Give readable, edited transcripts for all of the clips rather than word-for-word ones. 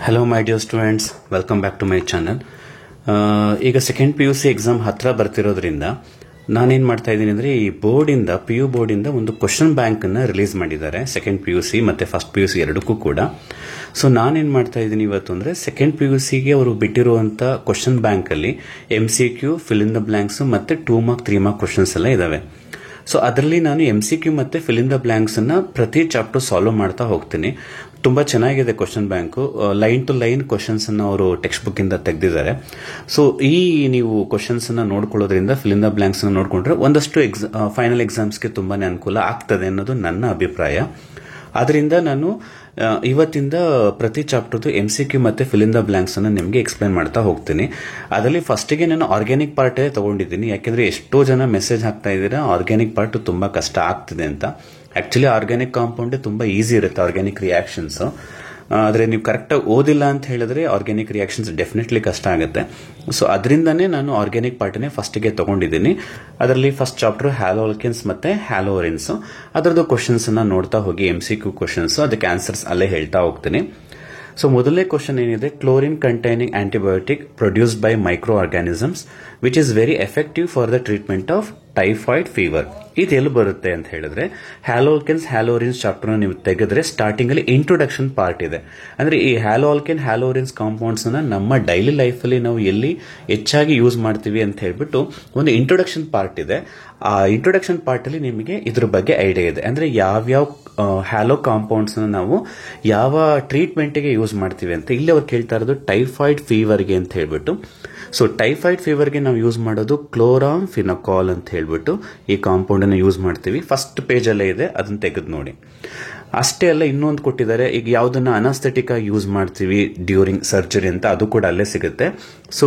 Hello my dear students, welcome back to my channel. ಈಗ second PUC exam ಹತ್ರ ಬರ್ತಿರೋದ್ರಿಂದ ನಾನೇನು ಮಾಡ್ತಾ ಇದ್ದೀನಿ ಅಂದರೆ ಈ ಬೋರ್ಡಿಂದ PU ಬೋರ್ಡಿಂದ ಒಂದು ಕ್ವಶನ್ ಬ್ಯಾಂಕನ್ನು ರಿಲೀಸ್ ಮಾಡಿದ್ದಾರೆ ಸೆಕೆಂಡ್ PUC ಮತ್ತು ಫಸ್ಟ್ PUC ಎರಡಕ್ಕೂ ಕೂಡ. ಸೊ ನಾನೇನು ಮಾಡ್ತಾ ಇದ್ದೀನಿ ಇವತ್ತು ಅಂದರೆ ಸೆಕೆಂಡ್ PUCಗೆ ಅವರು ಬಿಟ್ಟಿರುವಂಥ ಕ್ವಶನ್ ಬ್ಯಾಂಕಲ್ಲಿ MCQ, fill in the blanks ಮತ್ತು 2 ಮಾರ್ಕ್ 3 ಮಾರ್ಕ್ ಕ್ವಶನ್ಸ್ ಎಲ್ಲ ಇದ್ದಾವೆ. ಸೊ ಅದರಲ್ಲಿ ನಾನು MCQ ಮತ್ತು ಫಿಲ್ ಇನ್ ದ ಬ್ಲ್ಯಾಂಕ್ಸನ್ನು ಪ್ರತಿ ಚಾಪ್ಟರ್ ಸಾಲ್ವ್ ಮಾಡ್ತಾ ಹೋಗ್ತೀನಿ. ತುಂಬ ಚೆನ್ನಾಗಿದೆ question bank. Line to line ಕ್ವಶನ್ಸನ್ನು ಅವರು ಟೆಕ್ಸ್ಟ್ ಬುಕ್ಕಿಂದ ತೆಗೆದಿದ್ದಾರೆ. ಸೊ ಈ ನೀವು ಕ್ವಶನ್ಸನ್ನು ನೋಡ್ಕೊಳ್ಳೋದ್ರಿಂದ ಫಿಲ್ ಇನ್ ದ ಬ್ಲ್ಯಾಂಕ್ಸನ್ನು ನೋಡಿಕೊಂಡ್ರೆ ಒಂದಷ್ಟು ಫೈನಲ್ ಎಕ್ಸಾಮ್ಸ್ಗೆ ತುಂಬಾ ಅನುಕೂಲ ಆಗ್ತದೆ ಅನ್ನೋದು ನನ್ನ ಅಭಿಪ್ರಾಯ. ಆದ್ದರಿಂದ ನಾನು ಇವತ್ತಿಂದ ಪ್ರತಿ ಚಾಪ್ಟರ್ದು MCQ ಮತ್ತು ಫಿಲ್ ಇನ್ ದ ಬ್ಲ್ಯಾಂಕ್ಸ್ ಅನ್ನು ನಿಮಗೆ ಎಕ್ಸ್ಪ್ಲೈನ್ ಮಾಡ್ತಾ ಹೋಗ್ತೀನಿ. ಅದರಲ್ಲಿ ಫಸ್ಟಿಗೆ ನಾನು ಆರ್ಗ್ಯಾನಿಕ್ ಪಾರ್ಟೇ ತಗೊಂಡಿದ್ದೀನಿ, ಯಾಕೆಂದ್ರೆ ಎಷ್ಟೋ ಜನ ಮೆಸೇಜ್ ಹಾಕ್ತಾ ಇದ್ದೀರಾ ಆರ್ಗ್ಯಾನಿಕ್ ಪಾರ್ಟ್ ತುಂಬಾ ಕಷ್ಟ ಆಗ್ತಿದೆ ಅಂತ. ಆಕ್ಚುಲಿ ಆರ್ಗ್ಯಾನಿಕ್ ಕಾಂಪೌಂಡ್ ತುಂಬಾ ಈಸಿ ಇರುತ್ತೆ, ಆರ್ಗ್ಯಾನಿಕ್ ರಿಯಾಕ್ಷನ್ಸ್. ಆದರೆ ನೀವು ಕರೆಕ್ಟಾಗಿ ಓದಿಲ್ಲ ಅಂತ ಹೇಳಿದ್ರೆ ಆರ್ಗ್ಯಾನಿಕ್ ರಿಯಾಕ್ಷನ್ಸ್ ಡೆಫಿನೆಟ್ಲಿ ಕಷ್ಟ ಆಗುತ್ತೆ. ಸೊ ಅದರಿಂದನೇ ನಾನು ಆರ್ಗ್ಯಾನಿಕ್ ಪಾರ್ಟ್ನೇ ಫಸ್ಟಿಗೆ ತಗೊಂಡಿದ್ದೀನಿ. ಅದರಲ್ಲಿ ಫಸ್ಟ್ ಚಾಪ್ಟರ್ ಹ್ಯಾಲೋ ಆಲ್ಕೆನ್ಸ್ ಮತ್ತೆ ಹ್ಯಾಲೋ ಒರೆನ್ಸ್, ಅದರದ್ದು ಕ್ವಶನ್ಸ್ ಅನ್ನ ನೋಡ್ತಾ ಹೋಗಿ MCQ ಕ್ವಶನ್ಸ್, ಅದಕ್ಕೆ ಆನ್ಸರ್ಸ್ ಅಲ್ಲೇ ಹೇಳ್ತಾ ಹೋಗ್ತೀನಿ. ಸೊ ಮೊದಲನೇ ಕ್ವಶನ್ ಏನಿದೆ, chlorine containing antibiotic produced by micro organisms which is very effective for the treatment of typhoid fever. ಇದು ಎಲ್ಲಿ ಬರುತ್ತೆ ಅಂತ ಹೇಳಿದ್ರೆ ಹ್ಯಾಲೋಲ್ಕೆನ್ಸ್ ಹ್ಯಾಲೋರಿನ್ಸ್ ಚಾಪ್ಟರ್ ನೀವು ತೆಗೆದ್ರೆ ಸ್ಟಾರ್ಟಿಂಗ್ ಅಲ್ಲಿ ಇಂಟ್ರೊಡಕ್ಷನ್ ಪಾರ್ಟ್ ಇದೆ. ಅಂದ್ರೆ ಈ ಹ್ಯಾಲೋಲ್ಕೆನ್ ಹ್ಯಾಲೋರಿನ್ಸ್ ಕಾಂಪೌಂಡ್ಸ್ ನ ನಮ್ಮ ಡೈಲಿ ಲೈಫ್ ಅಲ್ಲಿ ನಾವು ಎಲ್ಲಿ ಹೆಚ್ಚಾಗಿ ಯೂಸ್ ಮಾಡ್ತೀವಿ ಅಂತ ಹೇಳ್ಬಿಟ್ಟು ಒಂದು ಇಂಟ್ರೊಡಕ್ಷನ್ ಪಾರ್ಟ್ ಇದೆ. ಆ ಇಂಟ್ರೊಡಕ್ಷನ್ ಪಾರ್ಟ್ ಅಲ್ಲಿ ನಿಮಗೆ ಇದ್ರ ಬಗ್ಗೆ ಐಡಿಯಾ ಇದೆ, ಅಂದ್ರೆ ಯಾವ್ಯಾವ ಹ್ಯಾಲೋ ಕಾಂಪೌಂಡ್ಸ್ ನಾವು ಯಾವ ಟ್ರೀಟ್ಮೆಂಟ್ ಗೆ ಯೂಸ್ ಮಾಡ್ತೀವಿ ಅಂತ. ಇಲ್ಲಿ ಅವ್ರು ಕೇಳ್ತಾ ಇರೋದು ಟೈಫಾಯ್ಡ್ ಫೀವರ್ಗೆ ಅಂತ ಹೇಳ್ಬಿಟ್ಟು. ಸೊ ಟೈಫಾಯ್ಡ್ ಫೀವರ್ಗೆ ನಾವು ಯೂಸ್ ಮಾಡೋದು ಕ್ಲೋರಾಂಫಿನಕಾಲ್ ಅಂತ ಹೇಳ್ಬಿಟ್ಟು ಈ ಕಾಂಪೌಂಡ್ ಅನ್ನು ಯೂಸ್ ಮಾಡ್ತೀವಿ. ಫಸ್ಟ್ ಪೇಜ್ ಅಲ್ಲೇ ಇದೆ, ಅದನ್ನ ತೆಗೆದು ನೋಡಿ. ಅಷ್ಟೇ ಅಲ್ಲ, ಇನ್ನೊಂದು ಕೊಟ್ಟಿದ್ದಾರೆ, ಈಗ ಯಾವ್ದನ್ನ ಅನಾಸ್ಥೆಟಿಕ್ ಆಗಿ ಯೂಸ್ ಮಾಡ್ತೀವಿ ಡ್ಯೂರಿಂಗ್ ಸರ್ಜರಿ ಅಂತ, ಅದು ಕೂಡ ಅಲ್ಲೇ ಸಿಗುತ್ತೆ. ಸೊ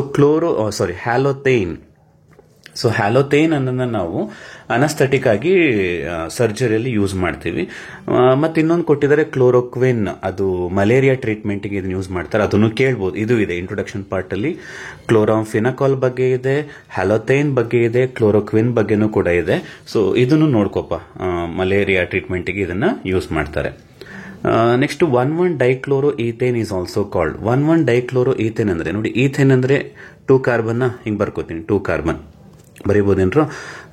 ಹ್ಯಾಲೋಥೇನ್. ಸೊ ಹ್ಯಾಲೋಥೇನ್ ಅನ್ನೋದನ್ನ ನಾವು ಅನಸ್ಥೆಟಿಕ್ ಆಗಿ ಸರ್ಜರಿಯಲ್ಲಿ ಯೂಸ್ ಮಾಡ್ತೀವಿ. ಮತ್ತೆ ಇನ್ನೊಂದು ಕೊಟ್ಟಿದ್ದಾರೆ ಕ್ಲೋರೋಕ್ವಿನ್, ಅದು ಮಲೇರಿಯಾ ಟ್ರೀಟ್ಮೆಂಟ್ಗೆ ಇದನ್ನ ಯೂಸ್ ಮಾಡ್ತಾರೆ, ಅದನ್ನು ಕೇಳ್ಬೋದು. ಇದು ಇದೆ ಇಂಟ್ರೊಡಕ್ಷನ್ ಪಾರ್ಟ್ ಅಲ್ಲಿ. ಕ್ಲೋರಾಂಫಿನಕಾಲ್ ಬಗ್ಗೆ ಇದೆ, ಹ್ಯಾಲೋಥೇನ್ ಬಗ್ಗೆ ಇದೆ, ಕ್ಲೋರೋಕ್ವಿನ್ ಬಗ್ಗೆನೂ ಕೂಡ ಇದೆ. ಸೊ ಇದನ್ನು ನೋಡ್ಕೋಪ, ಮಲೇರಿಯಾ ಟ್ರೀಟ್ಮೆಂಟ್ಗೆ ಇದನ್ನ ಯೂಸ್ ಮಾಡ್ತಾರೆ. Next one one dichloro ethane is also called. One one dichloro ethane ಅಂದ್ರೆ ನೋಡಿ, ಈಥೇನ್ ಅಂದ್ರೆ 2 ಕಾರ್ಬನ್ ಹಿಂಗ್ ಬರ್ಕೋತೀನಿ, 2 ಕಾರ್ಬನ್ ಬರೀಬಹುದೇನ್ರು.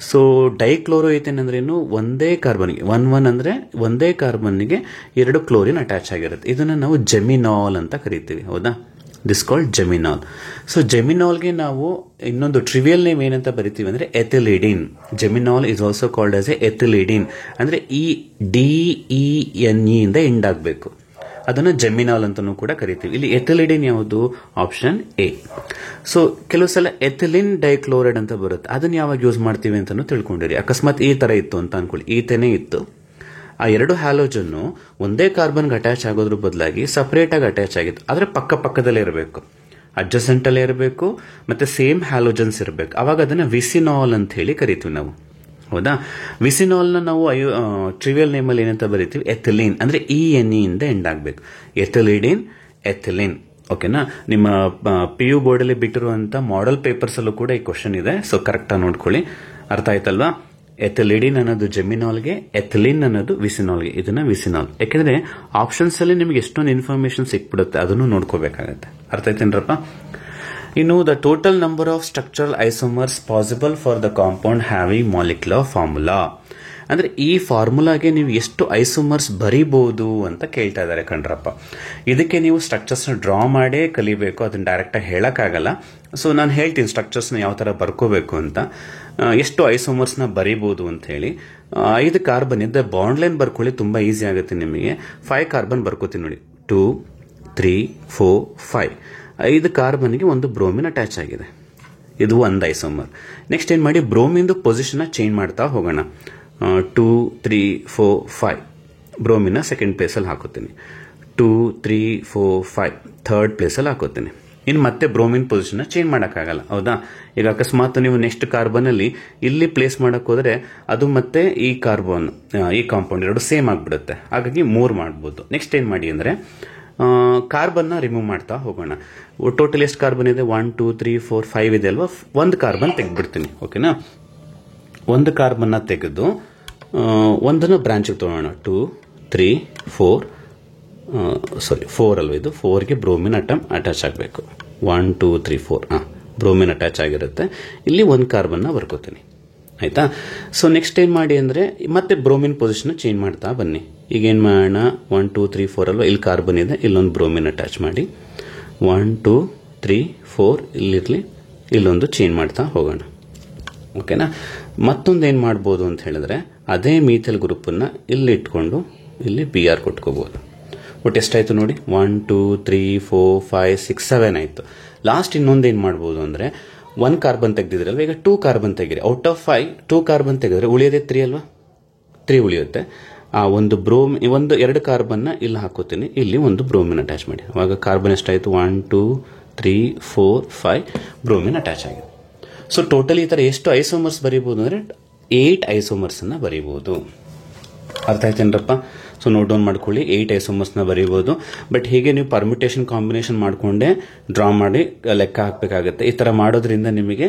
ಸೊ ಡೈಕ್ಲೋರೋ ಈಥೇನ್ ಅಂದ್ರೇನು, ಒಂದೇ ಕಾರ್ಬನ್ಗೆ 1,1 ಅಂದ್ರೆ ಒಂದೇ ಕಾರ್ಬನ್ಗೆ 2 ಕ್ಲೋರಿನ್ ಅಟ್ಯಾಚ್ ಆಗಿರುತ್ತೆ. ಇದನ್ನ ನಾವು ಜೆಮಿನಾಲ್ ಅಂತ ಕರಿತೀವಿ, ಹೌದಾ? This called geminal. ಸೊ ಜೆಮಿನಾಲ್ಗೆ ನಾವು ಇನ್ನೊಂದು ಟ್ರಿವಿಯಲ್ ನೇಮ್ ಏನಂತ ಬರಿತೀವಿ ಅಂದ್ರೆ ethylidene. Geminal is also called as ethylidene, ಅಂದ್ರೆ DENE ಇಂದ ಎಂಡ್ ಆಗಬೇಕು, ಅದನ್ನು ಜೆಮಿನಾಲ್ ಅಂತಾನೂ ಕೂಡ ಕರಿತೀವಿ. ಇಲ್ಲಿ ಎಥಿಲಿಡಿನ್ ಯಾವುದು? Option A. ಸೊ ಕೆಲವು ಸಲ ಎಥಿಲಿನ್ ಡೈಕ್ಲೋರೈಡ್ ಅಂತ ಬರುತ್ತೆ, ಅದನ್ನ ಯಾವಾಗ ಯೂಸ್ ಮಾಡ್ತೀವಿ ಅಂತಾನು ತಿಳ್ಕೊಂಡಿರಿ. ಅಕಸ್ಮಾತ್ ಈ ತರ ಇತ್ತು ಅಂತ ಅನ್ಕೊಳ್ಳಿ, ಈತೇನೆ ಇತ್ತು, ಆ 2 ಹ್ಯಾಲೋಜನ್ ಒಂದೇ ಕಾರ್ಬನ್ಗೆ ಅಟ್ಯಾಚ್ ಆಗೋದ್ರ ಬದಲಾಗಿ ಸಪರೇಟ್ ಆಗಿ ಅಟ್ಯಾಚ್ ಆಗಿತ್ತು, ಆದ್ರೆ ಪಕ್ಕದಲ್ಲೇ ಇರಬೇಕು, ಅಡ್ಜಸೆಂಟ್ ಅಲ್ಲೇ ಇರಬೇಕು, ಮತ್ತೆ ಸೇಮ್ ಹ್ಯಾಲೋಜನ್ಸ್ ಇರಬೇಕು. ಅವಾಗ ಅದನ್ನ ವಿಸಿನಾಲ್ ಅಂತ ಹೇಳಿ ಕರಿತೀವಿ ನಾವು, ಹೌದಾ? ವಿಸಿನಾಲ್ ನ ನಾವು ಟ್ರಿವಿಯಲ್ ನೇಮ್ ಅಲ್ಲಿ ಏನಂತ ಬರೀತೀವಿ? ಎಥಿಲಿನ್, ಅಂದ್ರೆ ENE ಇಂದ ಎಂಡ್ ಆಗಬೇಕು. ಎಥಿಲಿಡಿನ್, ಎಥಿಲಿನ್. ಓಕೆನಾ? ನಿಮ್ಮ PU ಬೋರ್ಡ್ ಅಲ್ಲಿ ಬಿಟ್ಟಿರುವಂತ ಮಾಡೆಲ್ ಪೇಪರ್ಸ್ ಅಲ್ಲೂ ಕೂಡ ಈ ಕ್ವಶನ್ ಇದೆ. ಸೊ ಕರೆಕ್ಟ್ ಆಗಿ ನೋಡ್ಕೊಳ್ಳಿ, ಅರ್ಥ ಆಯ್ತಲ್ವಾ? ಎಥಿಲಿಡಿನ್ ಅನ್ನೋದು ಜೆಮಿನಾಲ್ಗೆ, ಎಥಿಲಿನ್ ಅನ್ನೋದು ವಿಸಿನಾಲ್ಗೆ. ಇದನ್ನ ವಿಸಿನಾಲ್, ಯಾಕಂದ್ರೆ ಆಪ್ಷನ್ಸ್ ಅಲ್ಲಿ ನಿಮ್ಗೆ ಎಷ್ಟೊಂದು ಇನ್ಫಾರ್ಮೇಶನ್ ಸಿಕ್ಬಿಡುತ್ತೆ, ಅದನ್ನು ನೋಡ್ಕೋಬೇಕಾಗತ್ತೆ. ಅರ್ಥ ಆಯ್ತೇನ್ರಪ್ಪ? ಇನ್ನು the total number of structural isomers possible for the compound having molecular formula. ಅಂದ್ರೆ ಈ ಫಾರ್ಮುಲಾಗೆ ನೀವು ಎಷ್ಟು ಐಸೋಮರ್ಸ್ ಬರೀಬಹುದು ಅಂತ ಕೇಳ್ತಾ ಇದ್ದಾರೆ ಕಣ್ರಪ್ಪ. ಇದಕ್ಕೆ ನೀವು ಸ್ಟ್ರಕ್ಚರ್ಸ್ ನ ಡ್ರಾ ಮಾಡೇ ಕಲಿಬೇಕು, ಅದನ್ನ ಡೈರೆಕ್ಟ್ ಆಗಿ ಹೇಳಕ್ಕಾಗಲ್ಲ. ಸೊ ನಾನು ಹೇಳ್ತೀನಿ ಸ್ಟ್ರಕ್ಚರ್ಸ್ ನ ಯಾವ ತರ ಬರ್ಕೋಬೇಕು ಅಂತ, ಎಷ್ಟು ಐಸೋಮರ್ಸ್ ನ ಬರೀಬಹುದು ಅಂತ ಹೇಳಿ. 5 ಕಾರ್ಬನ್ ಇದ್ದ ಬಾಂಡ್ ಲೈನ್ ಬರ್ಕೊಳ್ಳಿ, ತುಂಬಾ ಈಸಿ ಆಗುತ್ತೆ ನಿಮಗೆ. 5 ಕಾರ್ಬನ್ ಬರ್ಕೋತೀನಿ ನೋಡಿ, 2, 3, 4, 5. 5 ಕಾರ್ಬನ್ಗೆ ಒಂದು ಬ್ರೋಮಿನ್ ಅಟ್ಯಾಚ್ ಆಗಿದೆ, ಇದು ಒಂದು ಐಸೋಮರ್. ನೆಕ್ಸ್ಟ್ ಏನ್ ಮಾಡಿ, ಬ್ರೋಮಿನ್ ಪೊಸಿಷನ್ ಚೇಂಜ್ ಮಾಡ್ತಾ ಹೋಗೋಣ. 2, 3, 4, 5 ಬ್ರೋಮಿನ್ ಸೆಕೆಂಡ್ ಪ್ಲೇಸ್ ಅಲ್ಲಿ ಹಾಕೋತೀನಿ. 2, 3, 4, 5 ಥರ್ಡ್ ಪ್ಲೇಸ್ ಅಲ್ಲಿ ಹಾಕೋತೀನಿ. ಇನ್ನು ಮತ್ತೆ ಬ್ರೋಮಿನ್ ಪೊಸಿಷನ್ ಚೇಂಜ್ ಮಾಡಕ್ಕಾಗಲ್ಲ, ಹೌದಾ? ಈಗ ಅಕಸ್ಮಾತ್ ನೀವು ನೆಕ್ಸ್ಟ್ ಕಾರ್ಬನ್ ಅಲ್ಲಿ ಇಲ್ಲಿ ಪ್ಲೇಸ್ ಮಾಡಕ್ ಹೋದ್ರೆ ಅದು ಮತ್ತೆ ಈ ಕಾರ್ಬನ್ ಈ ಕಾಂಪೌಂಡ್ 2 ಸೇಮ್ ಆಗ್ಬಿಡುತ್ತೆ, ಹಾಗಾಗಿ 3 ಮಾಡ್ಬೋದು. ನೆಕ್ಸ್ಟ್ ಏನ್ ಮಾಡಿ ಅಂದ್ರೆ ಕಾರ್ಬನ್ ನ ರಿಮೂವ್ ಮಾಡ್ತಾ ಹೋಗೋಣ. ಟೋಟಲ್ ಎಷ್ಟು ಕಾರ್ಬನ್ ಇದೆ? 1, 2, 3, 4, 5 ಇದೆ ಅಲ್ವಾ? ಒಂದು ಕಾರ್ಬನ್ ತೆಗೆದ್ಬಿಡ್ತೀನಿ, ಓಕೆನಾ? ಒಂದು ಕಾರ್ಬನ್ ತೆಗೆದು ಒಂದನ್ನು ಬ್ರಾಂಚ್ ತಗೋಣ. 2, 3, 4, ಸಾರಿ 4 ಅಲ್ವ ಇದು, 4ಗೆ ಬ್ರೋಮಿನ್ ಅಟ್ಯಾಚ್ ಆಗಬೇಕು. 1 2 3 4 ಬ್ರೋಮಿನ್ ಅಟ್ಯಾಚ್ ಆಗಿರುತ್ತೆ. ಇಲ್ಲಿ ಒಂದು ಕಾರ್ಬನ್ನ ಬರ್ಕೋತೀನಿ, ಆಯ್ತಾ. ಸೊ ನೆಕ್ಸ್ಟ್ ಏನು ಮಾಡಿ ಅಂದರೆ ಮತ್ತೆ ಬ್ರೋಮಿನ್ ಪೊಸಿಷನ್ ಚೇಂಜ್ ಮಾಡ್ತಾ ಬನ್ನಿ. ಈಗ ಏನು ಮಾಡೋಣ, 1 2 3 4 ಅಲ್ವಾ, ಇಲ್ಲಿ ಕಾರ್ಬನ್ ಇದೆ, ಇಲ್ಲೊಂದು ಬ್ರೋಮಿನ್ ಅಟ್ಯಾಚ್ ಮಾಡಿ 1 2 3 4 ಇಲ್ಲಿರಲಿ, ಇಲ್ಲೊಂದು ಚೇಂಜ್ ಮಾಡ್ತಾ ಹೋಗೋಣ. ಓಕೆನಾ. ಮತ್ತೊಂದು ಏನು ಮಾಡ್ಬೋದು ಅಂತ ಹೇಳಿದ್ರೆ ಅದೇ ಮೀಥೈಲ್ ಗ್ರೂಪನ್ನು ಇಲ್ಲಿ ಇಟ್ಕೊಂಡು ಇಲ್ಲಿ Br ಕೊಟ್ಕೋಬೋದು. ಒಟ್ಟು ಎಷ್ಟಾಯಿತು ನೋಡಿ, 1 2 3 4 5 6 7 ಆಯಿತು. ಲಾಸ್ಟ್ ಇನ್ನೊಂದು ಏನು ಮಾಡ್ಬೋದು ಅಂದರೆ 1 ಕಾರ್ಬನ್ ತೆಗೆದಿದ್ರಲ್ವ, ಈಗ 2 ಕಾರ್ಬನ್ ತೆಗೀರಿ. ಔಟ್ ಆಫ್ 5 2 ಕಾರ್ಬನ್ ತೆಗೆದ್ರೆ ಉಳಿಯೋದೇ 3 ಅಲ್ವಾ, 3 ಉಳಿಯುತ್ತೆ. ಆ ಒಂದು ಒಂದು 2 ಕಾರ್ಬನ್ನ ಇಲ್ಲಿ ಹಾಕೋತೀನಿ, ಇಲ್ಲಿ ಒಂದು ಬ್ರೋಮಿನ್ ಅಟ್ಯಾಚ್ ಮಾಡಿ. ಅವಾಗ ಕಾರ್ಬನ್ ಎಷ್ಟಾಯಿತು, 1 2 3 4 5 ಬ್ರೋಮಿನ್ ಅಟ್ಯಾಚ್ ಆಗಿದೆ. ಸೊ ಟೋಟಲ್ ಈ ಥರ ಎಷ್ಟು ಐಸೋಮರ್ಸ್ ಬರೀಬೋದು ಅಂದರೆ 8 ಐಸೋಮರ್ಸನ್ನು ಬರೀಬೋದು. ಅರ್ಥ ಆಯ್ತೇನ್ರಪ್ಪ. ಸೊ ನೋಟ್ ಡೌನ್ ಮಾಡ್ಕೊಳ್ಳಿ, 8 ಐಸೋಮರ್ಸ್ನ ಬರೀಬೋದು. ಬಟ್ ಹೀಗೆ ನೀವು ಪರ್ಮಿಟೇಷನ್ ಕಾಂಬಿನೇಷನ್ ಮಾಡಿಕೊಂಡೇ ಡ್ರಾ ಮಾಡಿ ಲೆಕ್ಕ ಹಾಕಬೇಕಾಗುತ್ತೆ. ಈ ಥರ ಮಾಡೋದ್ರಿಂದ ನಿಮಗೆ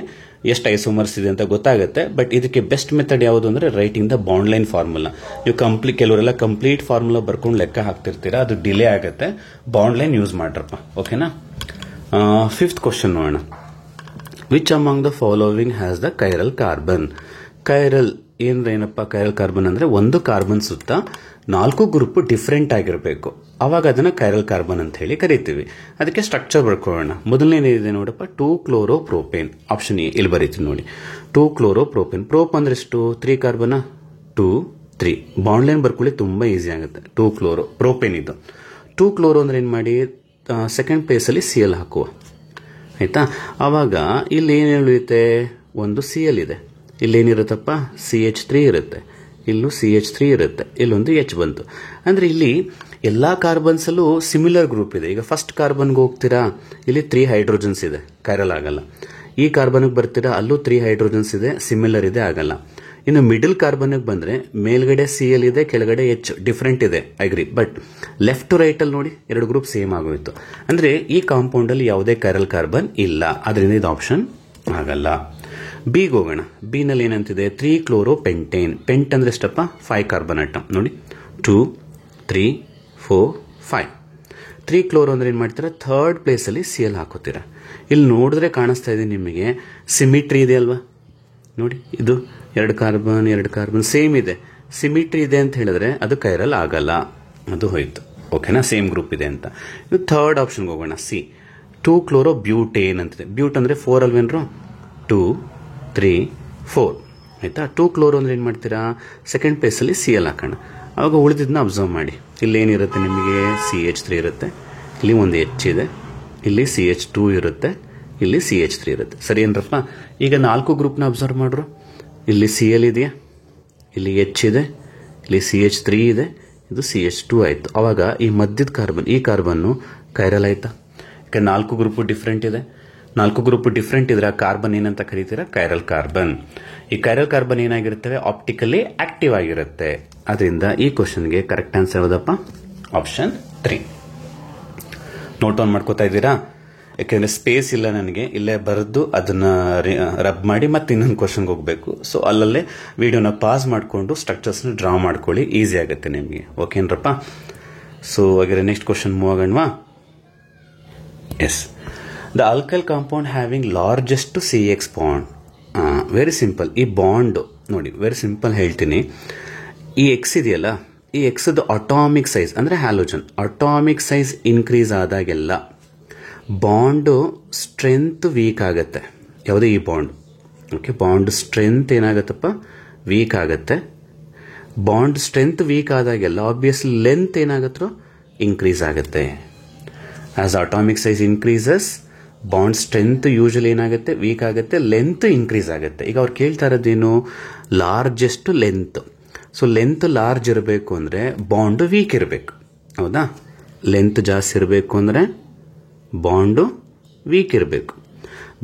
ಎಷ್ಟು ಐಸೋಮರ್ಸ್ ಇದೆ ಅಂತ ಗೊತ್ತಾಗುತ್ತೆ. ಬಟ್ ಇದಕ್ಕೆ ಬೆಸ್ಟ್ ಮೆಥಡ್ ಯಾವುದು ಅಂದರೆ writing the bond line formula. ನೀವು ಕೆಲವರೆಲ್ಲ ಕಂಪ್ಲೀಟ್ ಫಾರ್ಮುಲಾ ಬರ್ಕೊಂಡು ಲೆಕ್ಕ ಹಾಕ್ತಿರ್ತೀರಾ, ಅದು ಡಿಲೇ ಆಗುತ್ತೆ. ಬಾಂಡ್ ಲೈನ್ ಯೂಸ್ ಮಾಡ್ರಪ್ಪ, ಓಕೆನಾ. 5th ಕ್ವಶನ್ ನೋಡೋಣ. Which among the following has the chiral carbon. Chiral ಏನಪ್ಪ, ಕೈರಲ್ ಕಾರ್ಬನ್ ಅಂದರೆ ಒಂದು ಕಾರ್ಬನ್ ಸುತ್ತ 4 ಗ್ರೂಪ್ ಡಿಫ್ರೆಂಟ್ ಆಗಿರಬೇಕು, ಅವಾಗ ಅದನ್ನು ಕೈರಲ್ ಕಾರ್ಬನ್ ಅಂತ ಹೇಳಿ ಕರಿತೀವಿ. ಅದಕ್ಕೆ ಸ್ಟ್ರಕ್ಚರ್ ಬರ್ಕೊಳ್ಳೋಣ. ಮೊದಲನೇದಿದೆ ನೋಡಪ್ಪ, 2 ಕ್ಲೋರೋಪ್ರೋಪೇನ್. ಆಪ್ಷನ್ ಎ ಇಲ್ಲಿ ಬರೀತೀನಿ ನೋಡಿ, 2 ಕ್ಲೋರೋಪ್ರೋಪೇನ್. ಪ್ರೋಪ್ ಅಂದ್ರೆ ಎಷ್ಟು, 3 ಕಾರ್ಬನ್, 2 3. ಬಾಂಡ್ ಲೈನ್ ಬರ್ಕೊಳ್ಳಿ, ತುಂಬ ಈಸಿ ಆಗುತ್ತೆ. 2 ಕ್ಲೋರೋಪ್ರೋಪೇನ್ ಇದು. 2 ಕ್ಲೋರೋ ಅಂದ್ರೆ ಏನು ಮಾಡಿ, ಸೆಕೆಂಡ್ ಪ್ಲೇಸಲ್ಲಿ Cl ಹಾಕುವ, ಆಯ್ತಾ. ಆವಾಗ ಇಲ್ಲಿ ಏನು ಉಳಿಯುತ್ತೆ, ಒಂದು Cl ಇದೆ, ಇಲ್ಲೇನಿರುತ್ತಪ್ಪ CH3 ಇರುತ್ತೆ, ಇಲ್ಲೂ CH3 ಇರುತ್ತೆ, ಇಲ್ಲೊಂದು H ಬಂತು. ಅಂದರೆ ಇಲ್ಲಿ ಎಲ್ಲ ಕಾರ್ಬನ್ಸಲ್ಲೂ ಸಿಮಿಲರ್ ಗ್ರೂಪ್ ಇದೆ. ಈಗ ಫಸ್ಟ್ ಕಾರ್ಬನ್ಗೆ ಹೋಗ್ತೀರಾ, ಇಲ್ಲಿ 3 ಹೈಡ್ರೋಜನ್ಸ್ ಇದೆ, ಕೈರಲ್ ಆಗಲ್ಲ. ಈ ಕಾರ್ಬನ್ಗೆ ಬರ್ತೀರಾ, ಅಲ್ಲೂ 3 ಹೈಡ್ರೋಜನ್ಸ್ ಇದೆ, ಸಿಮಿಲರ್ ಇದೆ, ಆಗಲ್ಲ. ಇನ್ನು ಮಿಡಲ್ ಕಾರ್ಬನ್ಗೆ ಬಂದರೆ ಮೇಲ್ಗಡೆ Cl ಇದೆ, ಕೆಳಗಡೆ H ಡಿಫ್ರೆಂಟ್ ಇದೆ, agree. But left to right ಅಲ್ಲಿ ನೋಡಿ 2 ಗ್ರೂಪ್ ಸೇಮ್ ಆಗೋಯ್ತು. ಅಂದರೆ ಈ ಕಾಂಪೌಂಡ್ ಅಲ್ಲಿ ಯಾವುದೇ ಕೈರಲ್ ಕಾರ್ಬನ್ ಇಲ್ಲ, ಅದರಿಂದ ಇದು ಆಪ್ಷನ್ ಆಗಲ್ಲ. ಬಿಗೆ ಹೋಗೋಣ. ಬಿನಲ್ಲಿ ಏನಂತಿದೆ, 3 ಕ್ಲೋರೋಪೆಂಟೇನ್. ಪೆಂಟ್ ಅಂದ್ರೆ ಎಷ್ಟಪ್ಪ, 5 ಕಾರ್ಬನ್ ಆಟಮ್ ನೋಡಿ, 2 3 4 5. 3 ಕ್ಲೋರೋ ಅಂದ್ರೆ ಏನು ಮಾಡ್ತೀರಾ, ಥರ್ಡ್ ಪ್ಲೇಸಲ್ಲಿ Cl ಹಾಕೋತೀರಾ. ಇಲ್ಲಿ ನೋಡಿದ್ರೆ ಕಾಣಿಸ್ತಾ ಇದೆ ನಿಮಗೆ ಸಿಮಿಟ್ರಿ ಇದೆ ಅಲ್ವಾ, ನೋಡಿ ಇದು 2 ಕಾರ್ಬನ್ ಸೇಮ್ ಇದೆ, ಸಿಮಿಟ್ರಿ ಇದೆ ಅಂತ ಹೇಳಿದ್ರೆ ಅದು ಕೈರಲ್ ಆಗಲ್ಲ, ಅದು ಹೋಯ್ತು. ಓಕೆನಾ, ಸೇಮ್ ಗ್ರೂಪ್ ಇದೆ ಅಂತ. ಇದು ಥರ್ಡ್ ಆಪ್ಷನ್ಗೆ ಹೋಗೋಣ, ಸಿ. 2 ಕ್ಲೋರೋ ಬ್ಯೂಟೇನ್ ಅಂತಿದೆ. ಬ್ಯೂಟ್ ಅಂದ್ರೆ 4 ಅಲ್ವೇನ್ರು, 2 3 4 ಆಯ್ತಾ. 2 ಕ್ಲೋರೋ ಅಂದ್ರೆ ಏನು ಮಾಡ್ತೀರಾ, ಸೆಕೆಂಡ್ ಪ್ಲೇಸಲ್ಲಿ Cl ಹಾಕೋಣ. ಅವಾಗ ಉಳಿದಿದ್ದನ್ನ ಅಬ್ಸರ್ವ್ ಮಾಡಿ. ಇಲ್ಲಿ ಏನಿರುತ್ತೆ ನಿಮಗೆ, CH3 ಇರುತ್ತೆ, ಇಲ್ಲಿ ಒಂದು H ಇದೆ, ಇಲ್ಲಿ CH2 ಇರುತ್ತೆ, ಇಲ್ಲಿ CH3 ಇರುತ್ತೆ. ಸರಿ ಏನ್ರಪ್ಪ. ಈಗ 4 ಗ್ರೂಪ್ನ ಅಬ್ಸರ್ವ್ ಮಾಡ್ರು. ಇಲ್ಲಿ Cl ಇದೆಯಾ, ಇಲ್ಲಿ H ಇದೆ, ಇಲ್ಲಿ CH3 ಇದೆ, ಇದು CH2 ಆಯಿತು. ಅವಾಗ ಈ ಮಧ್ಯದ ಕಾರ್ಬನ್, ಈ ಕಾರ್ಬನ್ನು ಕೈರಲ್ ಆಯ್ತಾ. ಈಗ 4 ಗ್ರೂಪ್ ಡಿಫ್ರೆಂಟ್ ಇದೆ. 4 ಗ್ರೂಪ್ ಡಿಫ್ರೆಂಟ್ ಇದ್ರೆ ಆ ಕಾರ್ಬನ್ ಏನಂತ ಕರೀತೀರಾ, ಕೈರಲ್ ಕಾರ್ಬನ್. ಈ ಕೈರಲ್ ಕಾರ್ಬನ್ ಏನಾಗಿರುತ್ತವೆ, ಆಪ್ಟಿಕಲಿ ಆಕ್ಟಿವ್ ಆಗಿರುತ್ತೆ. ಅದರಿಂದ ಈ ಕ್ವಶನ್ಗೆ ಕರೆಕ್ಟ್ ಆನ್ಸರ್ ಯಾವುದಪ್ಪ, ಆಪ್ಷನ್ 3. ನೋಟ್ ಆನ್ ಮಾಡ್ಕೋತಾ ಇದ್ದೀರಾ, ಯಾಕೆಂದ್ರೆ ಸ್ಪೇಸ್ ಇಲ್ಲ ನನಗೆ, ಇಲ್ಲೇ ಬರೆದು ಅದನ್ನ ರಬ್ ಮಾಡಿ ಮತ್ತೆ ಇನ್ನೊಂದು ಕ್ವಶನ್ಗೆ ಹೋಗಬೇಕು. ಸೊ ಅಲ್ಲಲ್ಲೇ ವಿಡಿಯೋನ ಪಾಸ್ ಮಾಡಿಕೊಂಡು ಸ್ಟ್ರಕ್ಚರ್ಸ್ನ ಡ್ರಾ ಮಾಡ್ಕೊಳ್ಳಿ, ಈಸಿ ಆಗುತ್ತೆ ನಿಮಗೆ. ಓಕೆನ್ರಪ್ಪ. ಸೊ ಹಾಗಾದ್ರೆ ನೆಕ್ಸ್ಟ್ ಕ್ವಶನ್ ಮೂವ್ ಆಗೋಣವಾ. Yes, the alkyl compound having largest CX bond. Very simple. ಈ ಬಾಂಡ್ ನೋಡಿ, ವೆರಿ ಸಿಂಪಲ್ ಹೇಳ್ತೀನಿ. ಈ ಎಕ್ಸ್ ಇದೆಯಲ್ಲ, ಈ ಎಕ್ಸ್ದು ಅಟಾಮಿಕ್ ಸೈಜ್ ಅಂದರೆ ಹ್ಯಾಲೋಜನ್ ಅಟಾಮಿಕ್ ಸೈಜ್ ಇನ್ಕ್ರೀಸ್ ಆದಾಗೆಲ್ಲ ಬಾಂಡು ಸ್ಟ್ರೆಂತ್ ವೀಕ್ ಆಗುತ್ತೆ. ಯಾವುದೇ ಈ ಬಾಂಡ್, ಓಕೆ, ಬಾಂಡ್ ಸ್ಟ್ರೆಂತ್ ಏನಾಗುತ್ತಪ್ಪ, ವೀಕ್ ಆಗುತ್ತೆ. ಬಾಂಡ್ ಸ್ಟ್ರೆಂತ್ ವೀಕ್ ಆದಾಗೆಲ್ಲ ಆಬ್ವಿಯಸ್ಲಿ ಲೆಂತ್ ಏನಾಗುತ್ತೋ ಇನ್ಕ್ರೀಸ್ ಆಗುತ್ತೆ. As atomic size increases, bond strength usually ಏನಾಗುತ್ತೆ, ವೀಕ್ ಆಗುತ್ತೆ, ಲೆಂತ್ ಇನ್ಕ್ರೀಸ್ ಆಗುತ್ತೆ. ಈಗ ಅವ್ರು ಕೇಳ್ತಾ ಇರೋದೇನು, largest length. So length large ಇರಬೇಕು ಅಂದರೆ ಬಾಂಡು ವೀಕ್ ಇರಬೇಕು, ಹೌದಾ. ಲೆಂತ್ ಜಾಸ್ತಿ ಇರಬೇಕು ಅಂದರೆ ಬಾಂಡು ವೀಕ್ ಇರಬೇಕು.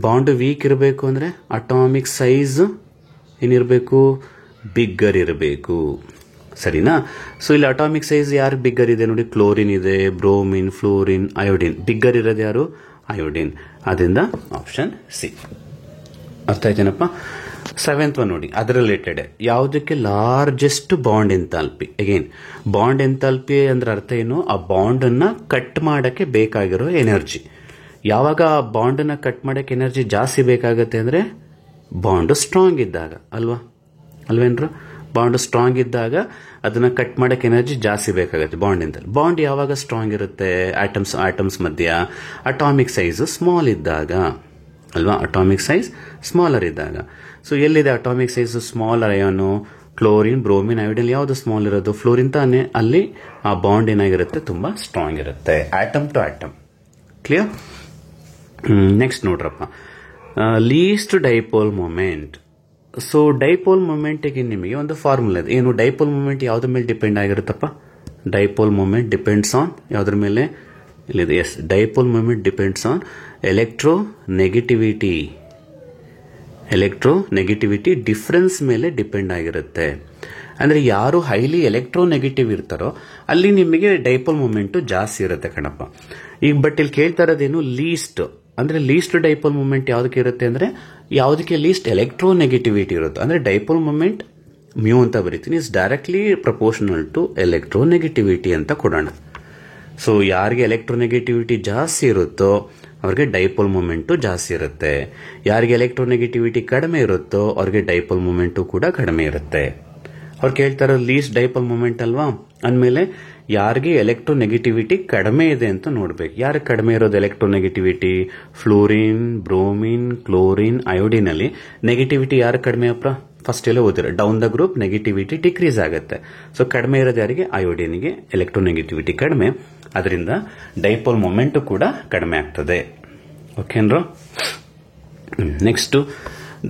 ಬಾಂಡು ವೀಕ್ ಇರಬೇಕು ಅಂದರೆ ಅಟಾಮಿಕ್ ಸೈಜ್ ಏನಿರಬೇಕು, ಬಿಗ್ಗರ್ ಇರಬೇಕು. ಸರಿನಾ. ಸೊ ಇಲ್ಲಿ ಅಟಾಮಿಕ್ ಸೈಜ್ ಯಾರು ಬಿಗ್ಗರ್ ಇದೆ ನೋಡಿ, ಕ್ಲೋರಿನ್ ಇದೆ, ಬ್ರೋಮಿನ್, ಫ್ಲೋರಿನ್, ಅಯೋಡಿನ್. ಬಿಗ್ಗರ್ ಇರೋದು ಯಾರು, ಅಯೋಡಿನ್. ಅದರಿಂದ ಆಪ್ಷನ್ ಸಿ. ಅರ್ಥ ಆಯ್ತೇನಪ್ಪ. ಸೆವೆಂತ್ ಒನ್ ನೋಡಿ, ಅದರ ರಿಲೇಟೆಡ್ ಯಾವುದಕ್ಕೆ largest bond enthalpy. Again bond enthalpy ಅಂದ್ರೆ ಅರ್ಥ ಏನು, ಆ ಬಾಂಡ್ ಅನ್ನ ಕಟ್ ಮಾಡಕ್ಕೆ ಬೇಕಾಗಿರೋ ಎನರ್ಜಿ. ಯಾವಾಗ ಆ ಬಾಂಡ್ ಅನ್ನ ಕಟ್ ಮಾಡಕ್ಕೆ ಎನರ್ಜಿ ಜಾಸ್ತಿ ಬೇಕಾಗತ್ತೆ ಅಂದ್ರೆ ಬಾಂಡ್ ಸ್ಟ್ರಾಂಗ್ ಇದ್ದಾಗ ಅಲ್ವೇನ್ರು. ಬಾಂಡ್ ಸ್ಟ್ರಾಂಗ್ ಇದ್ದಾಗ ಅದನ್ನ ಕಟ್ ಮಾಡಕ್ಕೆ ಎನರ್ಜಿ ಜಾಸ್ತಿ ಬೇಕಾಗುತ್ತೆ ಬಾಂಡ್ ಅಂತ. ಬಾಂಡ್ ಯಾವಾಗ ಸ್ಟ್ರಾಂಗ್ ಇರುತ್ತೆ, ಆಟಮ್ಸ್ ಮಧ್ಯ ಅಟಾಮಿಕ್ ಸೈಜ್ ಸ್ಮಾಲ್ ಇದ್ದಾಗ ಅಲ್ವಾ, ಅಟಾಮಿಕ್ ಸೈಜ್ ಸ್ಮಾಲರ್ ಇದ್ದಾಗ. ಸೊ ಎಲ್ಲಿದೆ ಅಟಾಮಿಕ್ ಸೈಜ್ ಸ್ಮಾಲರ್ ಅಯಾನು, ಕ್ಲೋರಿನ್, ಬ್ರೋಮಿನ್, ಅಯೋಡಿನ್ ಯಾವುದು ಸ್ಮಾಲ್ ಇರೋದು, ಫ್ಲೋರಿನ್ ತಾನೆ. ಅಲ್ಲಿ ಆ ಬಾಂಡ್ ಏನಾಗಿರುತ್ತೆ, ತುಂಬಾ ಸ್ಟ್ರಾಂಗ್ ಇರುತ್ತೆ atom to atom. Clear. Next ನೋಡ್ರಪ್ಪ, least dipole moment. So dipole ಮೂಮೆಂಟ್ಗೆ ನಿಮಗೆ ಒಂದು ಫಾರ್ಮುಲಾ ಇದೆ. ಏನು ಡೈಪೋಲ್ ಮೂಮೆಂಟ್ ಯಾವ್ದ್ರ ಮೇಲೆ ಡಿಪೆಂಡ್ ಆಗಿರುತ್ತಪ್ಪ, ಡೈಪೋಲ್ ಮೂಮೆಂಟ್ ಡಿಪೆಂಡ್ಸ್ ಆನ್ ಯಾವ್ದ್ರ ಮೇಲೆ, ಇಲ್ಲಿದೆ. Yes, dipole moment depends on electronegativity difference ಮೇಲೆ ಡಿಪೆಂಡ್ ಆಗಿರುತ್ತೆ. ಅಂದ್ರೆ ಯಾರು ಹೈಲಿ ಎಲೆಕ್ಟ್ರೋನೆಗೆಟಿವ್ ಇರ್ತಾರೋ ಅಲ್ಲಿ ನಿಮಗೆ ಡೈಪೋಲ್ ಮೂಮೆಂಟ್ ಜಾಸ್ತಿ ಇರುತ್ತೆ ಕಣಪ್ಪ. ಈಗ ಬಟ್ ಇಲ್ಲಿ ಕೇಳ್ತಾ ಇರೋದೇನು, ಲೀಸ್ಟ್ ಅಂದ್ರೆ ಲೀಸ್ಟ್ ಡೈಪೋಲ್ ಮೂಮೆಂಟ್ ಯಾವ್ದಕ್ಕೆ ಇರುತ್ತೆ ಅಂದ್ರೆ ಯಾವ್ದಕ್ಕೆ ಲೀಸ್ಟ್ ಎಲೆಕ್ಟ್ರೋನೆಗೆಟಿವಿಟಿ ಇರುತ್ತೆ. ಅಂದ್ರೆ ಡೈಪೋಲ್ ಮೂಮೆಂಟ್ ಮ್ಯೂ ಅಂತ ಬರೀತೀನಿ, is directly proportional to electronegativity ಅಂತ ಕೊಡೋಣ. ಸೊ ಯಾರಿಗೆ ಎಲೆಕ್ಟ್ರೋನೆಗೆಟಿವಿಟಿ ಜಾಸ್ತಿ ಇರುತ್ತೋ ಅವ್ರಿಗೆ ಡೈಪೋಲ್ ಮೂಮೆಂಟು ಜಾಸ್ತಿ ಇರುತ್ತೆ. ಯಾರಿಗೆ ಎಲೆಕ್ಟ್ರೋನೆಗೆಟಿವಿಟಿ ಕಡಿಮೆ ಇರುತ್ತೋ ಅವ್ರಿಗೆ ಡೈಪೋಲ್ ಮೂಮೆಂಟು ಕೂಡ ಕಡಿಮೆ ಇರುತ್ತೆ. ಅವ್ರು ಕೇಳ್ತಾರ ಲೀಸ್ಟ್ ಡೈಪೋಲ್ ಮೂಮೆಂಟ್ ಅಲ್ವಾ ಅಂದಮೇಲೆ ಯಾರಿಗೆ ಎಲೆಕ್ಟ್ರೋನೆಗೆಟಿವಿಟಿ ಕಡಿಮೆ ಇದೆ ಅಂತ ನೋಡ್ಬೇಕು. ಯಾರಿಗೆ ಕಡಿಮೆ ಇರೋದು electronegativity, fluorine, bromine, chlorine, iodine ಅಲ್ಲಿ ನೆಗೆಟಿವಿಟಿ ಯಾರು ಕಡಿಮೆ ಅಪ್ಪ, ಫಸ್ಟ್ ಎಲ್ಲ ಓದಿರ down the group negativity decrease ಆಗುತ್ತೆ. ಸೊ ಕಡಿಮೆ ಇರೋದು ಯಾರಿಗೆ, ಅಯೋಡಿನ್ಗೆ ಎಲೆಕ್ಟ್ರೋನೆಗೆಟಿವಿಟಿ ಕಡಿಮೆ, ಅದರಿಂದ ಡೈಪೋಲ್ ಮೂಮೆಂಟ್ ಕೂಡ ಕಡಿಮೆ ಆಗ್ತದೆ. ಓಕೆನ್ರೋ. Next,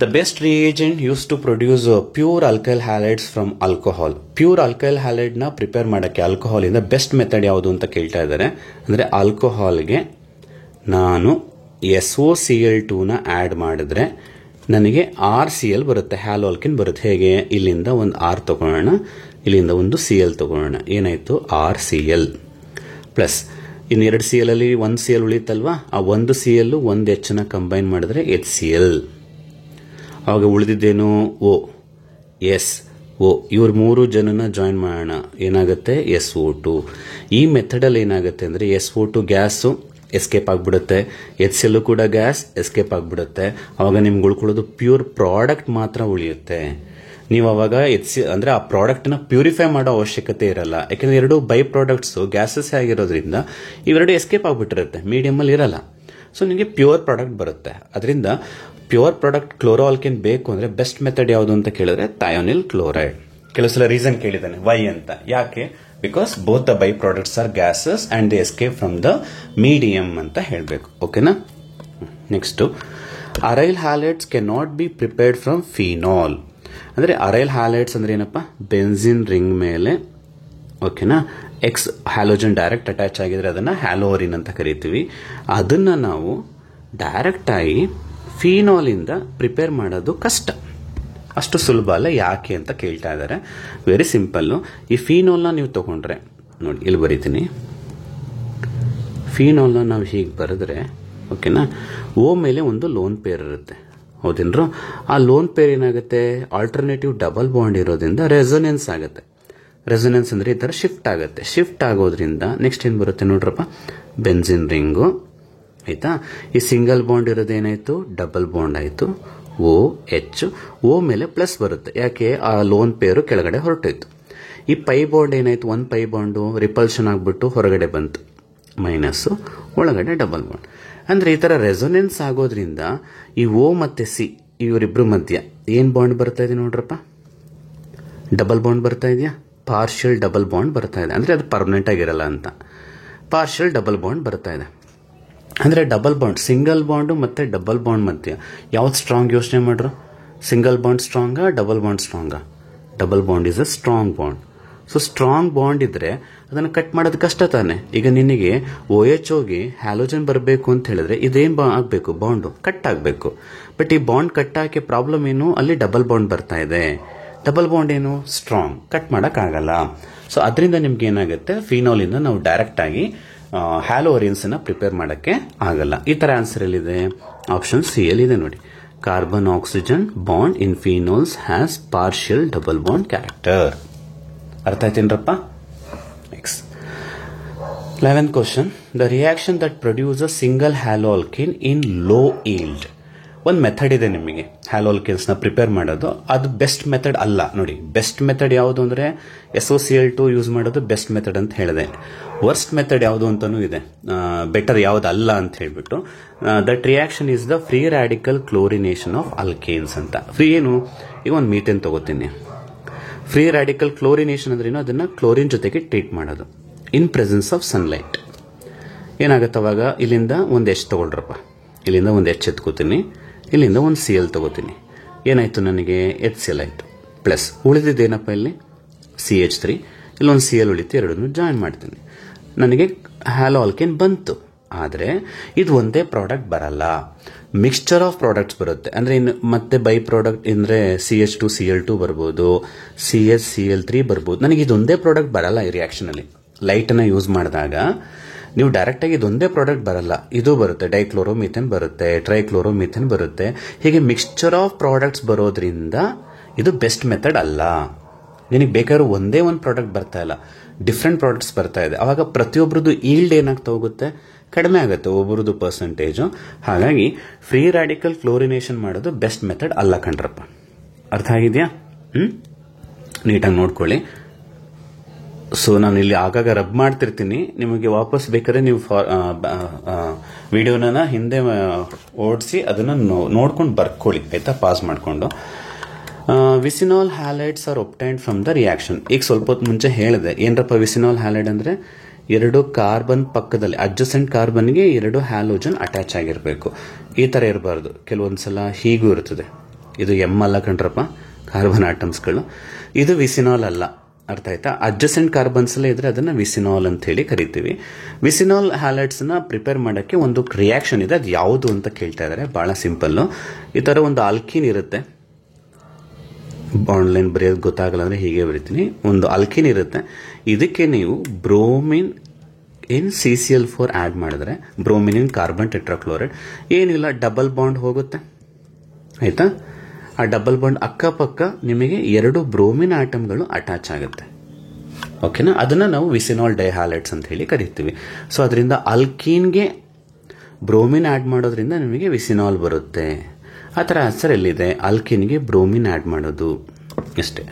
the best reagent use to produce pure alkyl halides from alcohol. Pure alkyl halide ನ ಪ್ರಿಪೇರ್ ಮಾಡಕ್ಕೆ ಆಲ್ಕೋಹಾಲ್ ಇಂದ ಬೆಸ್ಟ್ ಮೆಥಡ್ ಯಾವುದು ಅಂತ ಕೇಳ್ತಾ ಇದ್ದಾರೆ. ಅಂದ್ರೆ ಆಲ್ಕೋಹಾಲ್ಗೆ ನಾನು SOCl2 ನ ಆಡ್ ಮಾಡಿದ್ರೆ ನನಗೆ RCl ಬರುತ್ತೆ, ಹ್ಯಾಲೋ ಆಲ್ಕಿನ್ ಬರುತ್ತೆ. ಹೇಗೆ, ಇಲ್ಲಿಂದ ಒಂದು R ತಗೊಳ್ಳೋಣ, ಇಲ್ಲಿಂದ ಒಂದು Cl ತಗೊಳ್ಳೋಣ, ಏನಾಯ್ತು RCl ಪ್ಲಸ್ ಇನ್ನು 2 Cl ಅಲ್ಲಿ 1 Cl ಉಳಿತಲ್ವಾ, ಆ 1 Cl 1 H ನ ಕಂಬೈನ್ ಮಾಡಿದ್ರೆ HCl. ಅವಾಗ ಉಳಿದಿದ್ದೇನು OSO. ಇವ್ರ 3 ಜನನ ಜಾಯಿನ್ ಮಾಡೋಣ, ಏನಾಗುತ್ತೆ SO2. ಈ ಮೆಥಡಲ್ಲಿ ಏನಾಗುತ್ತೆ ಅಂದ್ರೆ SO2 ಗ್ಯಾಸು ಎಸ್ಕೇಪ್ ಆಗ್ಬಿಡುತ್ತೆ, HCl ಕೂಡ ಗ್ಯಾಸ್ ಎಸ್ಕೇಪ್ ಆಗ್ಬಿಡುತ್ತೆ. ಅವಾಗ ನಿಮ್ಗೆ ಉಳ್ಕೊಳ್ಳೋದು ಪ್ಯೂರ್ ಪ್ರಾಡಕ್ಟ್ ಮಾತ್ರ ಉಳಿಯುತ್ತೆ. ನೀವು ಅವಾಗ ಅಂದ್ರೆ ಆ ಪ್ರಾಡಕ್ಟ್ ನ ಪ್ಯೂರಿಫೈ ಮಾಡೋ ಅವಶ್ಯಕತೆ ಇರಲ್ಲ, ಯಾಕಂದ್ರೆ 2 ಬೈ ಪ್ರಾಡಕ್ಟ್ಸ್ ಗ್ಯಾಸಸ್ ಆಗಿರೋದ್ರಿಂದ ಇವೆರಡು ಎಸ್ಕೇಪ್ ಆಗ್ಬಿಟ್ಟಿರುತ್ತೆ, ಮೀಡಿಯಂ ಅಲ್ಲಿ ಇರಲ್ಲ. ಸೊ ನಿಮಗೆ ಪ್ಯೂರ್ ಪ್ರಾಡಕ್ಟ್ ಬರುತ್ತೆ. ಅದರಿಂದ ಪ್ಯೂರ್ ಪ್ರಾಡಕ್ಟ್ ಕ್ಲೋರೋ ಆಲ್ಕಿನ್ ಬೇಕು ಅಂದ್ರೆ ಬೆಸ್ಟ್ ಮೆಥಡ್ ಯಾವುದು ಅಂತ ಕೇಳಿದ್ರೆ ಥಯೋನಿಲ್ ಕ್ಲೋರೈಡ್. ಕೆಲವು ಸಲ ರೀಸನ್ ಕೇಳಿದ್ದಾನೆ ವೈ ಅಂತ, ಯಾಕೆ, because both the by products are gases and they escape from the medium ಅಂತ ಹೇಳಬೇಕು. ಓಕೆನಾ. Next, aryl halides can not be prepared from phenol. ಅಂದ್ರೆ ಅರೈಲ್ ಹ್ಯಾಲೈಡ್ಸ್ ಅಂದ್ರೆ ಏನಪ್ಪಾ, ಬೆನ್ಸಿನ್ ರಿಂಗ್ ಮೇಲೆ ಓಕೆನಾ ಎಕ್ಸ್ ಹ್ಯಾಲೋಜನ್ ಡೈರೆಕ್ಟ್ ಅಟ್ಯಾಚ್ ಆಗಿದ್ರೆ ಅದನ್ನ ಹ್ಯಾಲೋರಿನ್ ಅಂತ ಕರಿತೀವಿ. ಅದನ್ನ ನಾವು ಡೈರೆಕ್ಟ್ ಆಗಿ ಫಿನಾಲ್ ಇಂದ ಪ್ರಿಪೇರ್ ಮಾಡೋದು ಕಷ್ಟ, ಅಷ್ಟು ಸುಲಭ ಅಲ್ಲ. ಯಾಕೆ ಅಂತ ಕೇಳ್ತಾ ಇದ್ದಾರೆ. Very simple. ಈ ಫಿನಾಲ್ನ ನೀವು ತಗೊಂಡ್ರೆ ನೋಡಿ, ಇಲ್ಲಿ ಬರೀತೀನಿ. ಫಿನಾಲ್ನ ನಾವು ಹೀಗೆ ಬರೆದ್ರೆ ಓಕೆನಾ, ಓ ಮೇಲೆ ಒಂದು ಲೋನ್ ಪೇರ್ ಇರುತ್ತೆ, ಹೌದೇನ್ರು. ಆ ಲೋನ್ ಪೇರ್ ಏನಾಗುತ್ತೆ, ಆಲ್ಟರ್ನೇಟಿವ್ ಡಬಲ್ ಬಾಂಡ್ ಇರೋದ್ರಿಂದ ರೆಸೊನೆನ್ಸ್ ಆಗುತ್ತೆ. ರೆಸೊನೆನ್ಸ್ ಅಂದ್ರೆ ಈ ತರ ಶಿಫ್ಟ್ ಆಗುತ್ತೆ. ಶಿಫ್ಟ್ ಆಗೋದ್ರಿಂದ ನೆಕ್ಸ್ಟ್ ಏನ್ ಬರುತ್ತೆ ನೋಡ್ರಪ್ಪ, ಬೆನ್ಸಿನ್ ರಿಂಗು ಆಯ್ತಾ. ಈ ಸಿಂಗಲ್ ಬಾಂಡ್ ಇರೋದು ಏನಾಯ್ತು, ಡಬಲ್ ಬಾಂಡ್ ಆಯ್ತು, OH. O ಮೇಲೆ ಪ್ಲಸ್ ಬರುತ್ತೆ, ಯಾಕೆ, ಆ ಲೋನ್ ಪೇರು ಕೆಳಗಡೆ ಹೊರಟೋಯ್ತು. ಈ ಪೈ ಬಾಂಡ್ ಏನಾಯ್ತು, 1 ಪೈ ಬಾಂಡು ರಿಪಲ್ಷನ್ ಆಗ್ಬಿಟ್ಟು ಹೊರಗಡೆ ಬಂತು, ಮೈನಸ್, ಒಳಗಡೆ ಡಬಲ್ ಬಾಂಡ್. ಅಂದ್ರೆ ಈ ತರ ರೆಸೊನೆನ್ಸ್ ಆಗೋದ್ರಿಂದ ಈ O ಮತ್ತೆ C ಇವರಿಬ್ರು ಮಧ್ಯ ಏನ್ ಬಾಂಡ್ ಬರ್ತಾ ಇದೆ ನೋಡ್ರಪ್ಪ, ಡಬಲ್ ಬಾಂಡ್ ಬರ್ತಾ ಇದೆಯಾ, ಪಾರ್ಷಿಯಲ್ ಡಬಲ್ ಬಾಂಡ್ ಬರ್ತಾ ಇದೆ. ಅಂದ್ರೆ ಅದು ಪರ್ಮನೆಂಟ್ ಆಗಿರಲ್ಲ ಅಂತ, ಪಾರ್ಷಿಯಲ್ ಡಬಲ್ ಬಾಂಡ್ ಬರ್ತಾ ಇದೆ. ಅಂದ್ರೆ ಡಬಲ್ ಬಾಂಡ್, ಸಿಂಗಲ್ ಬಾಂಡ್ ಮತ್ತೆ ಡಬಲ್ ಬಾಂಡ್ ಮಧ್ಯ ಯಾವ್ದು ಸ್ಟ್ರಾಂಗ್ ಯೋಚನೆ ಮಾಡ್ರು, ಸಿಂಗಲ್ ಬಾಂಡ್ ಸ್ಟ್ರಾಂಗಾ, ಡಬಲ್ ಬಾಂಡ್ ಸ್ಟ್ರಾಂಗಾ? Double bond is a strong bond. So strong bond ಇದ್ರೆ ಅದನ್ನು ಕಟ್ ಮಾಡೋದು ಕಷ್ಟ ತಾನೆ. ಈಗ ನಿನಗೆ OH ಹೋಗಿ ಹ್ಯಾಲೋಜನ್ ಬರಬೇಕು ಅಂತ ಹೇಳಿದ್ರೆ ಇದೇನ್ ಆಗ್ಬೇಕು, ಬಾಂಡು ಕಟ್ ಆಗ್ಬೇಕು. ಬಟ್ ಈ ಬಾಂಡ್ ಕಟ್ ಹಾಕಿ ಪ್ರಾಬ್ಲಮ್ ಏನು, ಅಲ್ಲಿ ಡಬಲ್ ಬಾಂಡ್ ಬರ್ತಾ ಇದೆ. ಡಬಲ್ ಬಾಂಡ್ ಏನು, ಸ್ಟ್ರಾಂಗ್, ಕಟ್ ಮಾಡಕ್ ಆಗಲ್ಲ. ಸೊ ಅದರಿಂದ ನಿಮ್ಗೆ ಏನಾಗುತ್ತೆ, ಫಿನಾಲ್ ಇಂದ ನಾವು ಡೈರೆಕ್ಟ್ ಆಗಿ ಹ್ಯಾಲೋರಿನ್ಸ್ ನ ಪ್ರಿಪೇರ್ ಮಾಡಕ್ಕೆ ಆಗಲ್ಲ. ಈ ತರ ಆನ್ಸರ್ ಎಲ್ಲಿದೆ, ಆಪ್ಷನ್ C ಅಲ್ಲಿ ಇದೆ ನೋಡಿ. Carbon oxygen bond in phenols has partial double bond character. ಅರ್ಥ ಆಯ್ತೇನ್ರಪ್ಪ? Next 11th question. The reaction that produces single haloalkane in low yield. ಒಂದು ಮೆಥಡ್ ಇದೆ ನಿಮಗೆ ಹ್ಯಾಲೋಲ್ಕೇನ್ಸ್ ನ ಪ್ರಿಪೇರ್ ಮಾಡೋದು. ಅದು ಬೆಸ್ಟ್ ಮೆಥಡ್ ಅಲ್ಲ. ನೋಡಿ, ಬೆಸ್ಟ್ ಮೆಥಡ್ ಯಾವುದು ಅಂದ್ರೆ SOCl2 ಯೂಸ್ ಮಾಡೋದು ಬೆಸ್ಟ್ ಮೆಥಡ್ ಅಂತ ಹೇಳಿದೆ. ವರ್ಸ್ಟ್ ಮೆಥಡ್ ಯಾವುದು ಅಂತಾನೂ ಇದೆ, ಬೆಟರ್ ಯಾವ್ದು ಅಲ್ಲ ಅಂತ ಹೇಳ್ಬಿಟ್ಟು. That reaction is the free radical chlorination of alkanes ಅಂತ. ಫ್ರೀ ಏನು, ಈಗ ಒಂದು ಮೀಥೇನ್ ತಗೋತೀನಿ. ಫ್ರೀ ರಾಡಿಕಲ್ ಕ್ಲೋರಿನೇಷನ್ ಅಂದ್ರೇನು, ಅದನ್ನ ಕ್ಲೋರಿನ್ ಜೊತೆಗೆ ಟ್ರೀಟ್ ಮಾಡೋದು ಇನ್ ಪ್ರೆಸೆನ್ಸ್ ಆಫ್ ಸನ್ಲೈಟ್. ಏನಾಗುತ್ತೆ ಅವಾಗ, ಇಲ್ಲಿಂದ ಒಂದು H ತಗೊಳ್ರಪ್ಪ, ಇಲ್ಲಿಂದ ಒಂದು H ಎತ್ಕೋತೀನಿ, ಇಲ್ಲಿಂದ ಒಂದು Cl ತಗೋತೀನಿ. ಏನಾಯ್ತು, ನನಗೆ HCl ಆಯ್ತು. ಪ್ಲಸ್ ಉಳಿದಿದ್ದೇನಪ್ಪ ಇಲ್ಲಿ CH3, ಇಲ್ಲೊಂದು Cl ಉಳಿತು, ಎರಡನ್ನು ಜಾಯಿನ್ ಮಾಡ್ತೀನಿ, ನನಗೆ ಹ್ಯಾಲೋ ಆಲ್ಕೇನ್ ಬಂತು. ಆದರೆ ಇದು ಒಂದೇ ಪ್ರಾಡಕ್ಟ್ ಬರಲ್ಲ, ಮಿಕ್ಸ್ಚರ್ ಆಫ್ ಪ್ರಾಡಕ್ಟ್ಸ್ ಬರುತ್ತೆ. ಅಂದ್ರೆ ಇನ್ನು ಮತ್ತೆ ಬೈ ಪ್ರಾಡಕ್ಟ್ ಅಂದ್ರೆ CH2 Cl2 ಬರ್ಬೋದು, CH Cl3 ಬರ್ಬೋದು. ನನಗೆ ಇದೊಂದೇ ಪ್ರಾಡಕ್ಟ್ ಬರಲ್ಲ ಈ ರಿಯಾಕ್ಷನ್ ಅಲ್ಲಿ. ಲೈಟ್ ಅನ್ನ ಯೂಸ್ ಮಾಡಿದಾಗ ನೀವು ಡೈರೆಕ್ಟ್ ಆಗಿ ಇದೊಂದೇ ಪ್ರಾಡಕ್ಟ್ ಬರಲ್ಲ, ಇದು ಬರುತ್ತೆ, ಡೈಕ್ಲೋರೋಮಿಥೇನ್ ಬರುತ್ತೆ, ಟ್ರೈಕ್ಲೋರೋಮಿಥೇನ್ ಬರುತ್ತೆ. ಹೀಗೆ ಮಿಕ್ಸ್ಚರ್ ಆಫ್ ಪ್ರಾಡಕ್ಟ್ಸ್ ಬರೋದ್ರಿಂದ ಇದು ಬೆಸ್ಟ್ ಮೆಥಡ್ ಅಲ್ಲ. ನಿನಗೆ ಬೇಕಾದ್ರೂ ಒಂದೇ ಒಂದು ಪ್ರಾಡಕ್ಟ್ ಬರ್ತಾ ಇಲ್ಲ, ಡಿಫ್ರೆಂಟ್ ಪ್ರಾಡಕ್ಟ್ಸ್ ಬರ್ತಾ ಇದೆ. ಅವಾಗ ಪ್ರತಿಯೊಬ್ಬರದ್ದು ಈಲ್ಡ್ ಏನಾಗ್ತಾ ಹೋಗುತ್ತೆ, ಕಡಿಮೆ ಆಗುತ್ತೆ ಒಬ್ಬರದ್ದು ಪರ್ಸೆಂಟೇಜು. ಹಾಗಾಗಿ ಫ್ರೀ ರಾಡಿಕಲ್ ಕ್ಲೋರಿನೇಷನ್ ಮಾಡೋದು ಬೆಸ್ಟ್ ಮೆಥಡ್ ಅಲ್ಲ ಕಣ್ರಪ್ಪ. ಅರ್ಥ ಆಗಿದೆಯಾ? ನೀಟಾಗಿ ನೋಡ್ಕೊಳ್ಳಿ. ಸೊ ನಾನು ಇಲ್ಲಿ ಆಗಾಗ ರಬ್ ಮಾಡ್ತಿರ್ತೀನಿ, ನಿಮಗೆ ವಾಪಸ್ ಬೇಕಾದ್ರೆ ನೀವು ವಿಡಿಯೋನ ಹಿಂದೆ ಓಡಿಸಿ ಅದನ್ನ ನೋಡ್ಕೊಂಡು ಬರ್ಕೊಳ್ಳಿ, ಆಯ್ತಾ, ಪಾಸ್ ಮಾಡ್ಕೊಂಡು. Vicinal halides are obtained from the reaction. ಈಗ ಸ್ವಲ್ಪ ಹೊತ್ತು ಮುಂಚೆ ಹೇಳಿದೆ, ಏನರಪ್ಪ ವಿಸಿನಾಲ್ ಹ್ಯಾಲೈಡ್ ಅಂದ್ರೆ ಎರಡು ಕಾರ್ಬನ್ ಪಕ್ಕದಲ್ಲಿ ಅಡ್ಜಸೆಂಟ್ ಕಾರ್ಬನ್ಗೆ ಎರಡು ಹ್ಯಾಲೋಜನ್ ಅಟ್ಯಾಚ್ ಆಗಿರಬೇಕು. ಈ ತರ ಇರಬಾರ್ದು, ಕೆಲವೊಂದ್ಸಲ ಹೀಗೂ ಇರ್ತದೆ. ಇದು ಅಲ್ಲ ಕಣ್ರಪ್ಪ, ಕಾರ್ಬನ್ ಆಟಮ್ಸ್ಗಳು. ಇದು ವಿಸಿನಾಲ್ ಅಲ್ಲ, ಅರ್ಥ ಆಯ್ತಾ? ಅಡ್ಜಸೆಂಟ್ ಕಾರ್ಬನ್ಸ್ ಎಲ್ಲ ಇದ್ರೆ ಅದನ್ನ ವಿಸಿನಾಲ್ ಅಂತ ಹೇಳಿ ಕರಿತೀವಿ. ವಿಸಿನಾಲ್ ಹ್ಯಾಲೈಡ್ಸ್ ನ ಪ್ರಿಪೇರ್ ಮಾಡಕ್ಕೆ ಒಂದು ರಿಯಾಕ್ಷನ್ ಇದೆ, ಅದು ಯಾವುದು ಅಂತ ಕೇಳ್ತಾ ಇದಾರೆ. ಬಹಳ ಸಿಂಪಲ್. ಈ ತರ ಒಂದು ಆಲ್ಕಿನ್ ಇರುತ್ತೆ, ಆನ್ಲೈನ್ ಬರೆಯೋದು ಗೊತ್ತಾಗಲ್ಲ ಅಂದ್ರೆ ಹೀಗೆ ಬರೀತೀನಿ. ಒಂದು ಆಲ್ಕಿನ್ ಇರುತ್ತೆ, ಇದಕ್ಕೆ ನೀವು ಬ್ರೋಮಿನ್ ಇನ್ CCl4 ಆಡ್ ಮಾಡಿದ್ರೆ, ಬ್ರೋಮಿನ್ ಇನ್ ಕಾರ್ಬನ್ ಟೆಟ್ರಾಕ್ಲೋರೈಡ್, ಏನಿಲ್ಲ ಡಬಲ್ ಬಾಂಡ್ ಹೋಗುತ್ತೆ, ಆಯ್ತಾ? ಆ ಡಬಲ್ ಬಾಂಡ್ ಅಕ್ಕಪಕ್ಕ ನಿಮಗೆ ಎರಡು ಬ್ರೋಮಿನ್ ಆಟಮ್ಗಳು ಅಟ್ಯಾಚ್ ಆಗುತ್ತೆ. ಓಕೆನಾ? ಅದನ್ನ ನಾವು ವಿಸಿನಾಲ್ ಡೈಹ್ಯಾಲೈಡ್ಸ್ ಅಂತ ಹೇಳಿ ಕರಿತೀವಿ. ಸೊ ಅದರಿಂದ ಅಲ್ಕೀನ್ಗೆ ಬ್ರೋಮಿನ್ ಆಡ್ ಮಾಡೋದ್ರಿಂದ ನಿಮಗೆ ವಿಸಿನಾಲ್ ಬರುತ್ತೆ. ಆ ಥರ ಆನ್ಸರ್ ಎಲ್ಲಿದೆ, ಅಲ್ಕಿನ್ಗೆ ಬ್ರೋಮಿನ್ ಆಡ್ ಮಾಡೋದು ಅಷ್ಟೇ.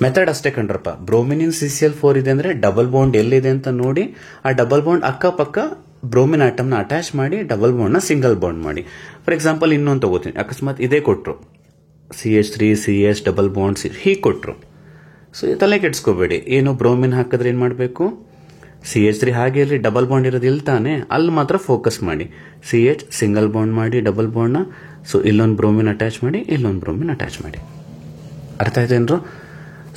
ಮೆಥಡ್ ಅಷ್ಟೇ ಕಣ್ರಪ್ಪ. ಬ್ರೋಮಿನ್ ಇನ್ CCl4 ಇದೆ ಅಂದ್ರೆ ಡಬಲ್ ಬಾಂಡ್ ಎಲ್ಲಿದೆ ಅಂತ ನೋಡಿ, ಆ ಡಬಲ್ ಬಾಂಡ್ ಅಕ್ಕಪಕ್ಕ ಬ್ರೋಮಿನ್ ಆಟಮ್ನ ಅಟ್ಯಾಚ್ ಮಾಡಿ ಡಬಲ್ ಬಾಂಡ್ ನ ಸಿಂಗಲ್ ಬಾಂಡ್ ಮಾಡಿ. ಫಾರ್ ಎಕ್ಸಾಂಪಲ್ ಇನ್ನೊಂದು ತಗೋತೀನಿ, ಅಕಸ್ಮಾತ್ ಇದೇ ಕೊಟ್ರು, CH3 CS ಡಬಲ್ ಬಾಂಡ್ ಹೀಗೆ ಕೊಟ್ರು. ಸೊ ತಲೆ ಕೆಡ್ಸ್ಕೋಬೇಡಿ, ಏನು ಬ್ರೋಮಿನ್ ಹಾಕಿದ್ರೆ ಏನ್ ಮಾಡಬೇಕು, CH3 ಹಾಗೆ ಇಲ್ಲಿ ಡಬಲ್ ಬಾಂಡ್ ಇರೋದು ಇಲ್ಲಿ ತಾನೆ, ಅಲ್ಲಿ ಮಾತ್ರ ಫೋಕಸ್ ಮಾಡಿ. CH ಸಿಂಗಲ್ ಬಾಂಡ್ ಮಾಡಿ ಡಬಲ್ ಬಾಂಡ್ ನ, ಸೊ ಇಲ್ಲೊಂದು ಬ್ರೋಮಿನ್ ಅಟ್ಯಾಚ್ ಮಾಡಿ, ಇಲ್ಲೊಂದು ಬ್ರೋಮಿನ್ ಅಟ್ಯಾಚ್ ಮಾಡಿ. ಅರ್ಥ ಆಯ್ತೇನ್ರು?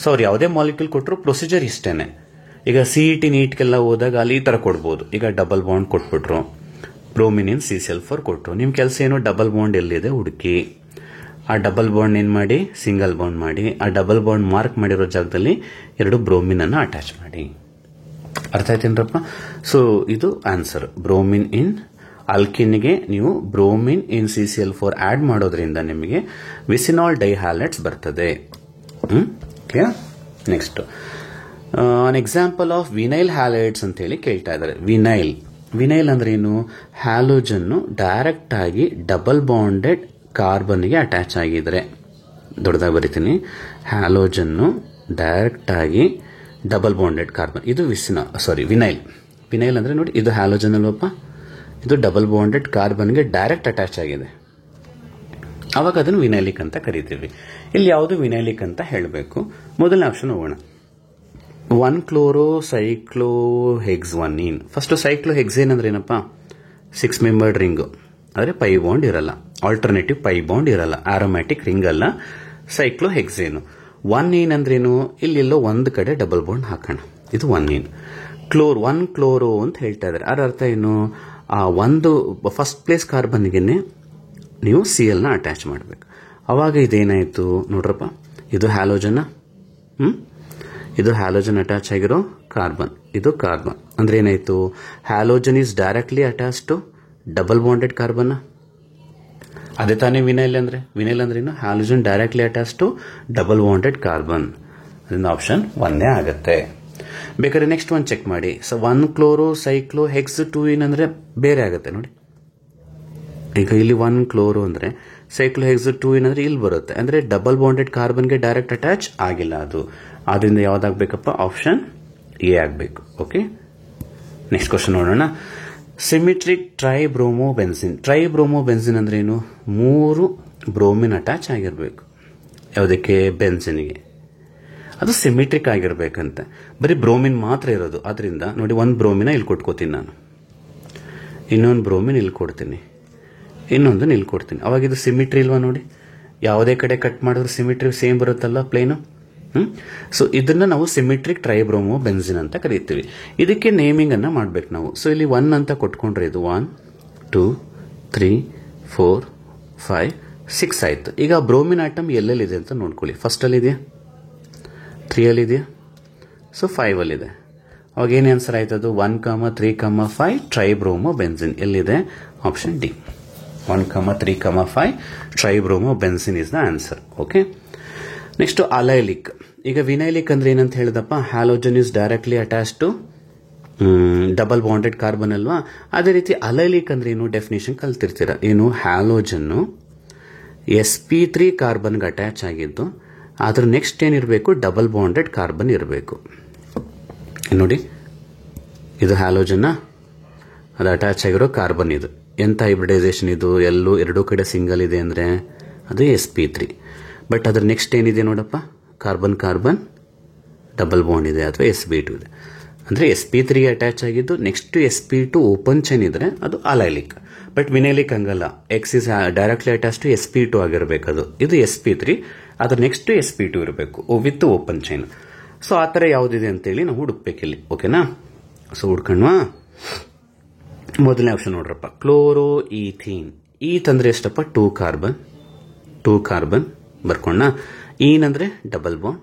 ಸೊ ಅವ್ರು ಯಾವುದೇ ಮಾಲಿಕ್ಯೂಲ್ ಕೊಟ್ಟರು ಪ್ರೊಸೀಜರ್ ಇಷ್ಟೇನೆ. ಈಗ CET ನೀಟ್ಗೆಲ್ಲ ಹೋದಾಗ ಅಲ್ಲಿ ಈ ತರ ಕೊಡ್ಬೋದು. ಈಗ ಡಬಲ್ ಬಾಂಡ್ ಕೊಟ್ಬಿಟ್ರು, ಬ್ರೋಮಿನ್ ಇನ್ CCl4 ಕೊಟ್ರು, ನಿಮ್ ಕೆಲಸ ಏನು, ಡಬಲ್ ಬಾಂಡ್ ಎಲ್ಲಿದೆ ಹುಡುಕಿ, ಆ ಡಬಲ್ ಬಾಂಡ್ ಏನ್ ಮಾಡಿ, ಸಿಂಗಲ್ ಬಾಂಡ್ ಮಾಡಿ, ಆ ಡಬಲ್ ಬಾಂಡ್ ಮಾರ್ಕ್ ಮಾಡಿರೋ ಜಾಗದಲ್ಲಿ ಎರಡು ಬ್ರೋಮಿನ್ ಅನ್ನ ಅಟ್ಯಾಚ್ ಮಾಡಿ. ಅರ್ಥ ಆಯ್ತೇನ್ರಪ್ಪ? ಸೊ ಇದು ಆನ್ಸರ್. ಬ್ರೋಮಿನ್ ಇನ್ ಅಲ್ಕಿನ್ಗೆ ನೀವು ಬ್ರೋಮಿನ್ ಇನ್ CCl4 ಆಡ್ ಮಾಡೋದ್ರಿಂದ ನಿಮಗೆ ವಿಸಿನಾಲ್ ಡೈಹ್ಯಾಲೈಡ್ಸ್ ಬರ್ತದೆ. Next an example of vinyl halides ಅಂತ ಹೇಳಿ ಕೇಳ್ತಾ ಇದ್ದಾರೆ. ವಿನೈಲ್ ಅಂದ್ರೆ ಏನು, ಹ್ಯಾಲೋಜನ್ ಡೈರೆಕ್ಟ್ ಆಗಿ ಡಬಲ್ ಬಾಂಡೆಡ್ ಕಾರ್ಬನ್ಗೆ ಅಟ್ಯಾಚ್ ಆಗಿದ್ರೆ, ದೊಡ್ಡದಾಗಿ ಬರೀತೀನಿ, ಹ್ಯಾಲೋಜನ್ ಡೈರೆಕ್ಟ್ ಆಗಿ ಡಬಲ್ ಬಾಂಡೆಡ್ ಕಾರ್ಬನ್, ಇದು ವಿನೈಲ್. ವಿನೈಲ್ ಅಂದ್ರೆ ನೋಡಿ, ಇದು ಹ್ಯಾಲೋಜನ್ ಅಲ್ವಪ್ಪ, ಇದು ಡಬಲ್ ಬಾಂಡೆಡ್ ಕಾರ್ಬನ್ಗೆ ಡೈರೆಕ್ಟ್ ಅಟ್ಯಾಚ್ ಆಗಿದೆ, ಅವಾಗ ಅದನ್ನು ವಿನೈಲಿಕ್ ಅಂತ ಕರಿತೀವಿ. ಇಲ್ಲಿ ಯಾವುದು ವಿನೈಲಿಕ್ ಅಂತ ಹೇಳಬೇಕು. ಮೊದಲನೇ ಆಪ್ಷನ್ ಹೋಗೋಣ. 1-chloro-cyclohexanine. ಫಸ್ಟ್ ಸೈಕ್ಲೋಹೆಕ್ಸೇನ್ ಅಂದ್ರೆ ಏನಪ್ಪಾ, 6 ಮೆಂಬರ್ಡ್ ರಿಂಗ್, ಆದರೆ ಪೈ ಬಾಂಡ್ ಇರಲ್ಲ, ಆಲ್ಟರ್ನೇಟಿವ್ ಪೈ ಬಾಂಡ್ ಇರಲ್ಲ, ಆರೋಮ್ಯಾಟಿಕ್ ರಿಂಗ್ ಅಲ್ಲ, ಸೈಕ್ಲೋಹೆಕ್ಸೇನು. 1-ene ಅಂದ್ರೇನು, ಇಲ್ಲೆಲ್ಲೋ ಒಂದು ಕಡೆ ಡಬಲ್ ಬಾಂಡ್ ಹಾಕೋಣ, ಇದು 1-ene. 1-chloro ಅಂತ ಹೇಳ್ತಾ ಇದ್ದಾರೆ. ಅದರ ಅರ್ಥ ಏನು, ಆ ಒಂದು ಫಸ್ಟ್ ಪ್ಲೇಸ್ ಕಾರ್ಬನ್ಗೆನೆ ನೀವು Cl ನ ಅಟ್ಯಾಚ್ ಮಾಡಬೇಕು. ಅವಾಗ ಇದೇನಾಯ್ತು ನೋಡ್ರಪ್ಪ, ಇದು ಹ್ಯಾಲೋಜನ್, ಇದು ಹ್ಯಾಲೋಜನ್ ಅಟ್ಯಾಚ್ ಆಗಿರೋ ಕಾರ್ಬನ್, ಇದು ಕಾರ್ಬನ್. ಅಂದ್ರೆ ಏನಾಯ್ತು, halogen is directly attach to double bonded carbon. ಅದೇ ತಾನೇ ವಿನೈಲ್ ಅಂದ್ರೆ ಏನು halogen directly attach to double bonded carbon. ಅದರಿಂದ ಆಪ್ಷನ್ 1 ಆಗುತ್ತೆ. ಬೇಕಾದ್ರೆ ನೆಕ್ಸ್ಟ್ ಒಂದು ಚೆಕ್ ಮಾಡಿ. ಸೊ 1 ಕ್ಲೋರೋ ಸೈಕ್ಲೋ ಹೆಕ್ಸ್ 2 ಅಂದ್ರೆ ಬೇರೆ ಆಗುತ್ತೆ ನೋಡಿ. ಈಗ ಇಲ್ಲಿ 1 ಕ್ಲೋರೋ ಅಂದ್ರೆ ಸೈಕ್ಲೋ ಹೆಕ್ಸ್ 2 ಅಂದ್ರೆ ಇಲ್ಲಿ ಬರುತ್ತೆ, ಅಂದ್ರೆ ಡಬಲ್ ಬಾಂಡೆಡ್ ಕಾರ್ಬನ್ಗೆ ಡೈರೆಕ್ಟ್ ಅಟ್ಯಾಚ್ ಆಗಿಲ್ಲ ಅದು. ಆದ್ರಿಂದ ಯಾವ್ದಾಗಬೇಕಪ್ಪ? ಆಪ್ಷನ್ ಎ ಆಗಬೇಕು. ಓಕೆ, ನೆಕ್ಸ್ಟ್ ಕ್ವಶನ್ ನೋಡೋಣ. ಸಿಮಿಟ್ರಿಕ್ ಟ್ರೈಬ್ರೋಮೋಬೆನ್ಸಿನ್. ಟ್ರೈಬ್ರೋಮೋಬೆನ್ಸಿನ್ ಅಂದ್ರೆ ಏನು? 3 ಬ್ರೋಮಿನ್ ಅಟ್ಯಾಚ್ ಆಗಿರಬೇಕು. ಯಾವುದಕ್ಕೆ? ಬೆನ್ಸಿನ್ಗೆ. ಅದು ಸಿಮಿಟ್ರಿಕ್ ಆಗಿರ್ಬೇಕಂತೆ. ಬರೀ ಬ್ರೋಮಿನ್ ಮಾತ್ರ ಇರೋದು. ಆದ್ರಿಂದ ನೋಡಿ, 1 ಬ್ರೋಮಿನ ಇಲ್ಲಿ ಕೊಟ್ಕೋತೀನಿ ನಾನು, ಇನ್ನೊಂದು ಬ್ರೋಮಿನ್ ಇಲ್ಲಿ ಕೊಡ್ತೀನಿ, ಇನ್ನೊಂದು ಇಲ್ಲಿ ಕೊಡ್ತೀನಿ. ಅವಾಗ ಇದು ಸಿಮಿಟ್ರಿ ಇಲ್ವಾ ನೋಡಿ? ಯಾವುದೇ ಕಡೆ ಕಟ್ ಮಾಡಿದ್ರೆ ಸಿಮಿಟ್ರಿ ಸೇಮ್ ಬರುತ್ತಲ್ಲ, ಪ್ಲೇನು. ಸೊ ಇದನ್ನ ನಾವು ಸಿಮಿಟ್ರಿಕ್ ಟ್ರೈಬ್ರೋಮೋ ಬೆನ್ಸಿನ್ ಅಂತ ಕರೀತೀವಿ. ಇದಕ್ಕೆ ನೇಮಿಂಗ್ ಅನ್ನ ಮಾಡ್ಬೇಕು ನಾವು. ಸೊ ಇಲ್ಲಿ 1 ಅಂತ ಕೊಟ್ಕೊಂಡ್ರೆ ಇದು 1 2 3 4 5 6 ಆಯ್ತು. ಈಗ ಬ್ರೋಮಿನ್ ಆಟಮ್ ಎಲ್ಲೆಲ್ಲಿದೆ ಅಂತ ನೋಡ್ಕೊಳ್ಳಿ. ಫಸ್ಟ್ ಅಲ್ಲಿ ಇದೆಯಾ? 3 ಅಲ್ಲಿ ಇದೆಯಾ? ಸೊ 5 ಅಲ್ಲಿದೆ. ಅವಾಗ ಏನೇ ಆನ್ಸರ್ ಆಯ್ತು? ಅದು 1, 3, 5 ಟ್ರೈಬ್ರೋಮೋ ಬೆನ್ಸಿನ್. ಎಲ್ಲಿದೆ? Option D. 1, 3, 5 tribromo benzene is the answer. Okay, next allylic. ಈಗ ವಿನೈಲಿಕ್ ಅಂದ್ರೆ ಏನಂತ ಹೇಳಿದಪ್ಪ? Halogen is directly attach to double bonded carbon ಅಲ್ವಾ? ಅದೇ ರೀತಿ ಅಲೈಲಿಕ್ ಅಂದ್ರೆ ಏನು? ಡೆಫಿನೇಷನ್ ಕಲ್ತಿರ್ತೀರ. ಏನು? ಹ್ಯಾಲೋಜನ್ sp3 ಕಾರ್ಬನ್ಗೆ ಅಟ್ಯಾಚ್ ಆಗಿದ್ದು, ಅದ್ರ ನೆಕ್ಸ್ಟ್ ಏನಿರಬೇಕು? ಡಬಲ್ ಬಾಂಡೆಡ್ ಕಾರ್ಬನ್ ಇರಬೇಕು. ನೋಡಿ, ಇದು ಹ್ಯಾಲೋಜನ್, ಅದು ಅಟ್ಯಾಚ್ ಆಗಿರೋ ಕಾರ್ಬನ್. ಇದು ಎಂತ ಹೈಬ್ರಿಡೈಸೇಷನ್ ಇದು? ಎಲ್ಲೂ ಎರಡೂ ಕಡೆ ಸಿಂಗಲ್ ಇದೆ ಅಂದ್ರೆ ಅದು sp3. ಬಟ್ ಅದ್ರ ನೆಕ್ಸ್ಟ್ ಏನಿದೆ ನೋಡಪ್ಪ? ಕಾರ್ಬನ್ ಕಾರ್ಬನ್ ಡಬಲ್ ಬಾಂಡ್ ಇದೆ, ಅಥವಾ sp2 ಇದೆ. ಅಂದ್ರೆ sp3 ಅಟ್ಯಾಚ್ ಆಗಿದ್ದು ನೆಕ್ಸ್ಟ್ sp2 ಓಪನ್ ಚೈನ್ ಇದ್ರೆ ಅದು ಅಲೈಲಿಕ್. ಬಟ್ ವಿನೈಲಿಕ್ ಹಂಗಲ್ಲ. X is directly attach to sp2 ಆಗಿರಬೇಕದು. ಇದು sp3, ಅದ್ರ ನೆಕ್ಸ್ಟ್ sp2 ಇರಬೇಕು ವಿತ್ ಓಪನ್ ಚೈನ್. ಸೊ ಆ ಥರ ಯಾವುದಿದೆ ಅಂತೇಳಿ ನಾವು ಹುಡುಕ್ಬೇಕಿಲ್ಲಿ. ಓಕೆನಾ? ಸೊ ಹುಡ್ಕಣ್ವಾ? ಮೊದಲನೇ ಆಪ್ಷನ್ ನೋಡ್ರಪ್ಪ, ಕ್ಲೋರೋ ಈಥೀನ್. ಈತ್ ಅಂದ್ರೆ ಎಷ್ಟಪ್ಪ? 2 ಕಾರ್ಬನ್ ಬರ್ಕೊಂಡ. ಈನ್ ಅಂದ್ರೆ ಡಬಲ್ ಬಾಂಡ್.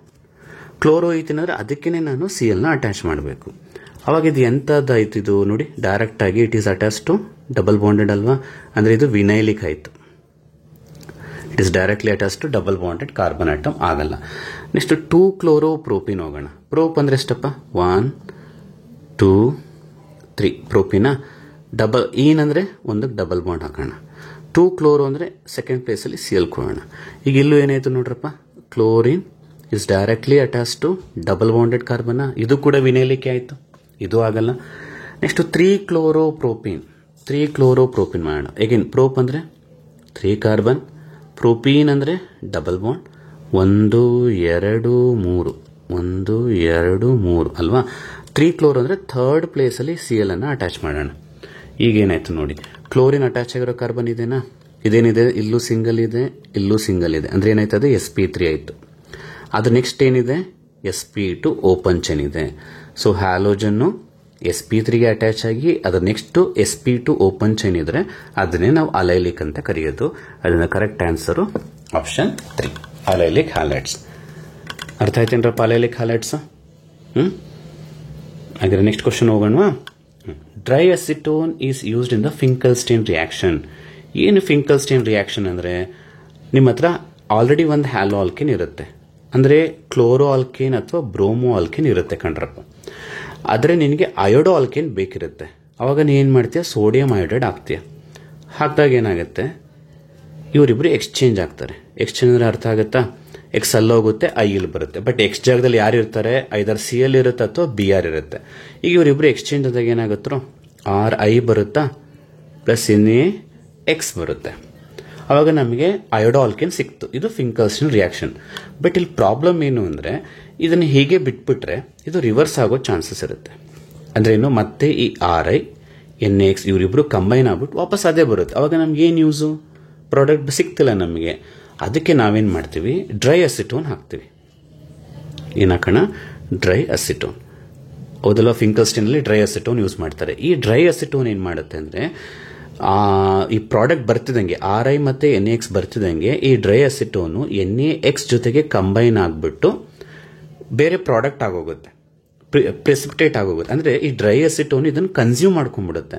ಕ್ಲೋರೋ ಈಥೀನ್ ಅಂದ್ರೆ ಅದಕ್ಕೇನೆ ನಾನು Cl ನ ಅಟ್ಯಾಚ್ ಮಾಡಬೇಕು. ಅವಾಗ ಇದು ಎಂತದ್ದಾಯ್ತು? ಇದು ನೋಡಿ, ಡೈರೆಕ್ಟ್ ಆಗಿ it is attach to double bonded ಅಲ್ವಾ? ಅಂದ್ರೆ ಇದು ವಿನೈಲಿಕ್ ಆಯ್ತು. It is directly attach to double bonded carbon atom, ಆಗಲ್ಲ. ನೆಕ್ಸ್ಟ್ 2 ಕ್ಲೋರೋ ಪ್ರೋಪಿನ್ ಹೋಗೋಣ. ಪ್ರೋಪ್ ಅಂದ್ರೆ ಎಷ್ಟಪ್ಪ? 1 2 3 ಪ್ರೋಪಿನ. ಡಬಲ್ ಈನ್ ಅಂದ್ರೆ ಒಂದಕ್ಕೆ ಡಬಲ್ ಬಾಂಡ್ ಹಾಕೋಣ. 2 ಕ್ಲೋರೋ ಅಂದ್ರೆ ಸೆಕೆಂಡ್ ಪ್ಲೇಸ್ ಅಲ್ಲಿ Cl ಕೊಡೋಣ. ಈಗ ಇಲ್ಲೂ ಏನಾಯ್ತು ನೋಡ್ರಪ್ಪ? Chlorine is directly attach to double bonded carbon. ಇದು ಕೂಡ ವಿನೈಲಿಕ್ ಆಯ್ತು, ಇದು ಆಗಲ್ಲ. ನೆಕ್ಸ್ಟ್ 3 ಕ್ಲೋರೋ ಪ್ರೋಪಿನ್ ಮಾಡೋಣ. ಎಗೇನ್ ಪ್ರೋಪ್ ಅಂದ್ರೆ 3 ಕಾರ್ಬನ್, ಪ್ರೋಪೀನ್ ಅಂದ್ರೆ ಡಬಲ್ ಬಾಂಡ್. 1 2 3 1 2 3 ಅಲ್ವಾ? 3 ಕ್ಲೋರೋ ಅಂದ್ರೆ ಥರ್ಡ್ ಪ್ಲೇಸ್ ಅಲ್ಲಿ Cl ಅನ್ನ ಅಟ್ಯಾಚ್ ಮಾಡೋಣ. ಈಗ ಏನಾಯ್ತು ನೋಡಿ, ಕ್ಲೋರಿನ್ ಅಟ್ಯಾಚ್ ಆಗಿರೋ ಕಾರ್ಬನ್ ಇದೆನಾ? ಇದೇನಿದೆ? ಇಲ್ಲೂ ಸಿಂಗಲ್ ಇದೆ, ಇಲ್ಲೂ ಸಿಂಗಲ್ ಇದೆ. ಅಂದ್ರೆ ಏನಾಯ್ತದೆ? sp3 ಆಯ್ತು. ಅದು ನೆಕ್ಸ್ಟ್ ಏನಿದೆ? sp2 ಓಪನ್ ಚೈನ್ ಇದೆ. ಸೊ ಹ್ಯಾಲೋಜನ್ sp3ಗೆ ಅಟ್ಯಾಚ್ ಆಗಿ ಅದ್ರ ನೆಕ್ಸ್ಟ್ sp2 ಓಪನ್ ಚೈನ್ ಇದ್ರೆ ಅದನ್ನೇ ನಾವು ಅಲೈಲಿಕ್ ಅಂತ ಕರೆಯೋದು. ಅದನ್ನ correct answer option 3, allylic halides. ಅರ್ಥ ಆಯ್ತೇನ್ರಪ್ಪ ಅಲೈಲಿಕ್ ಹ್ಯಾಲೈಡ್ಸ್? ಹಾಗಾದ್ರೆ ನೆಕ್ಸ್ಟ್ ಕ್ವಶನ್ ಹೋಗೋಣವಾ? Dry acetone is used in the Finkelstein reaction. ಏನು ಫಿಂಕಲ್ಸ್ಟೈನ್ ರಿಯಾಕ್ಷನ್ ಅಂದ್ರೆ, ನಿಮ್ಮ ಹತ್ರ ಆಲ್ರೆಡಿ ಒಂದು ಹ್ಯಾಲೋ ಆಲ್ಕೇನ್ ಇರುತ್ತೆ, ಅಂದ್ರೆ ಕ್ಲೋರೋ ಆಲ್ಕೇನ್ ಅಥವಾ ಬ್ರೋಮೋ ಆಲ್ಕೇನ್ ಇರುತ್ತೆ ಕಣ್ರಪ್ಪ. ಆದರೆ ನಿನಗೆ ಅಯೋಡೋ ಆಲ್ಕೇನ್ ಬೇಕಿರುತ್ತೆ. ಅವಾಗ ನೀ ಏನು ಮಾಡ್ತೀಯ? ಸೋಡಿಯಂ ಅಯೋಡೈಡ್ ಹಾಕ್ತೀಯ. ಹಾಕಿದಾಗ ಏನಾಗುತ್ತೆ? ಇವರಿಬ್ರು ಎಕ್ಸ್ಚೇಂಜ್ ಆಗ್ತಾರೆ. ಎಕ್ಸ್ಚೇಂಜ್ ಅಂದ್ರೆ ಅರ್ಥ ಆಗುತ್ತಾ? ಎಕ್ಸ್ ಅಲ್ಲೋಗುತ್ತೆ, ಐ ಇಲ್ಲಿ ಬರುತ್ತೆ. ಬಟ್ ಎಕ್ಸ್ ಜಾಗದಲ್ಲಿ ಯಾರು ಇರ್ತಾರೆ? ಐದರ್ Cl ಇರುತ್ತೆ ಅಥವಾ Br ಇರುತ್ತೆ. ಈಗ ಇವರಿಬ್ರು ಎಕ್ಸ್ಚೇಂಜ್ ಆದಾಗ ಏನಾಗುತ್ತೋ? Ri ಬರುತ್ತಾ ಪ್ಲಸ್ NaX ಬರುತ್ತೆ. ಅವಾಗ ನಮಗೆ ಅಯೋಡೋ ಆಲ್ಕೇನ್ ಸಿಕ್ತು. ಇದು ಫಿಂಕಲ್ಸ್ಟೈನ್ ರಿಯಾಕ್ಷನ್. ಬಟ್ ಇಲ್ಲಿ ಪ್ರಾಬ್ಲಮ್ ಏನು ಅಂದ್ರೆ, ಇದನ್ನು ಹೀಗೆ ಬಿಟ್ಬಿಟ್ರೆ ಇದು ರಿವರ್ಸ್ ಆಗೋ ಚಾನ್ಸಸ್ ಇರುತ್ತೆ. ಅಂದ್ರೆ ಏನು? ಮತ್ತೆ ಈ Ri NaX ಇವರಿಬ್ರು ಕಂಬೈನ್ ಆಗ್ಬಿಟ್ಟು ವಾಪಸ್ ಅದೇ ಬರುತ್ತೆ. ಅವಾಗ ನಮ್ಗೆ ಏನು ಯೂಸು? ಪ್ರಾಡಕ್ಟ್ ಸಿಕ್ತಿಲ್ಲ ನಮಗೆ. ಅದಕ್ಕೆ ನಾವೇನ್ ಮಾಡ್ತೀವಿ? ಡ್ರೈ ಅಸಿಟೋನ್ ಹಾಕ್ತೀವಿ. ಏನ್ ಹಾಕೋಣ? Dry acetone. ಹೌದಲ್ಲ? ಫಿಂಕಲ್ಸ್ಟೈನ್ ಅಲ್ಲಿ ಡ್ರೈ ಅಸಿಟೋನ್ ಯೂಸ್ ಮಾಡ್ತಾರೆ. ಈ ಡ್ರೈ ಅಸಿಟೋನ್ ಏನ್ ಮಾಡುತ್ತೆ ಅಂದ್ರೆ, ಈ ಪ್ರಾಡಕ್ಟ್ ಬರ್ತಿದಂಗೆ Ri ಮತ್ತೆ NaX ಬರ್ತಿದಂಗೆ ಈ ಡ್ರೈ ಅಸಿಟೋನು NaX ಜೊತೆಗೆ ಕಂಬೈನ್ ಆಗ್ಬಿಟ್ಟು ಬೇರೆ ಪ್ರಾಡಕ್ಟ್ ಆಗೋಗುತ್ತೆ, ಪ್ರೆಸಿಪಿಟೇಟ್ ಆಗೋಗುತ್ತೆ. ಅಂದ್ರೆ ಈ ಡ್ರೈ ಅಸಿಟೋನ್ ಇದನ್ನು ಕನ್ಸ್ಯೂಮ್ ಮಾಡ್ಕೊಂಡ್ಬಿಡುತ್ತೆ.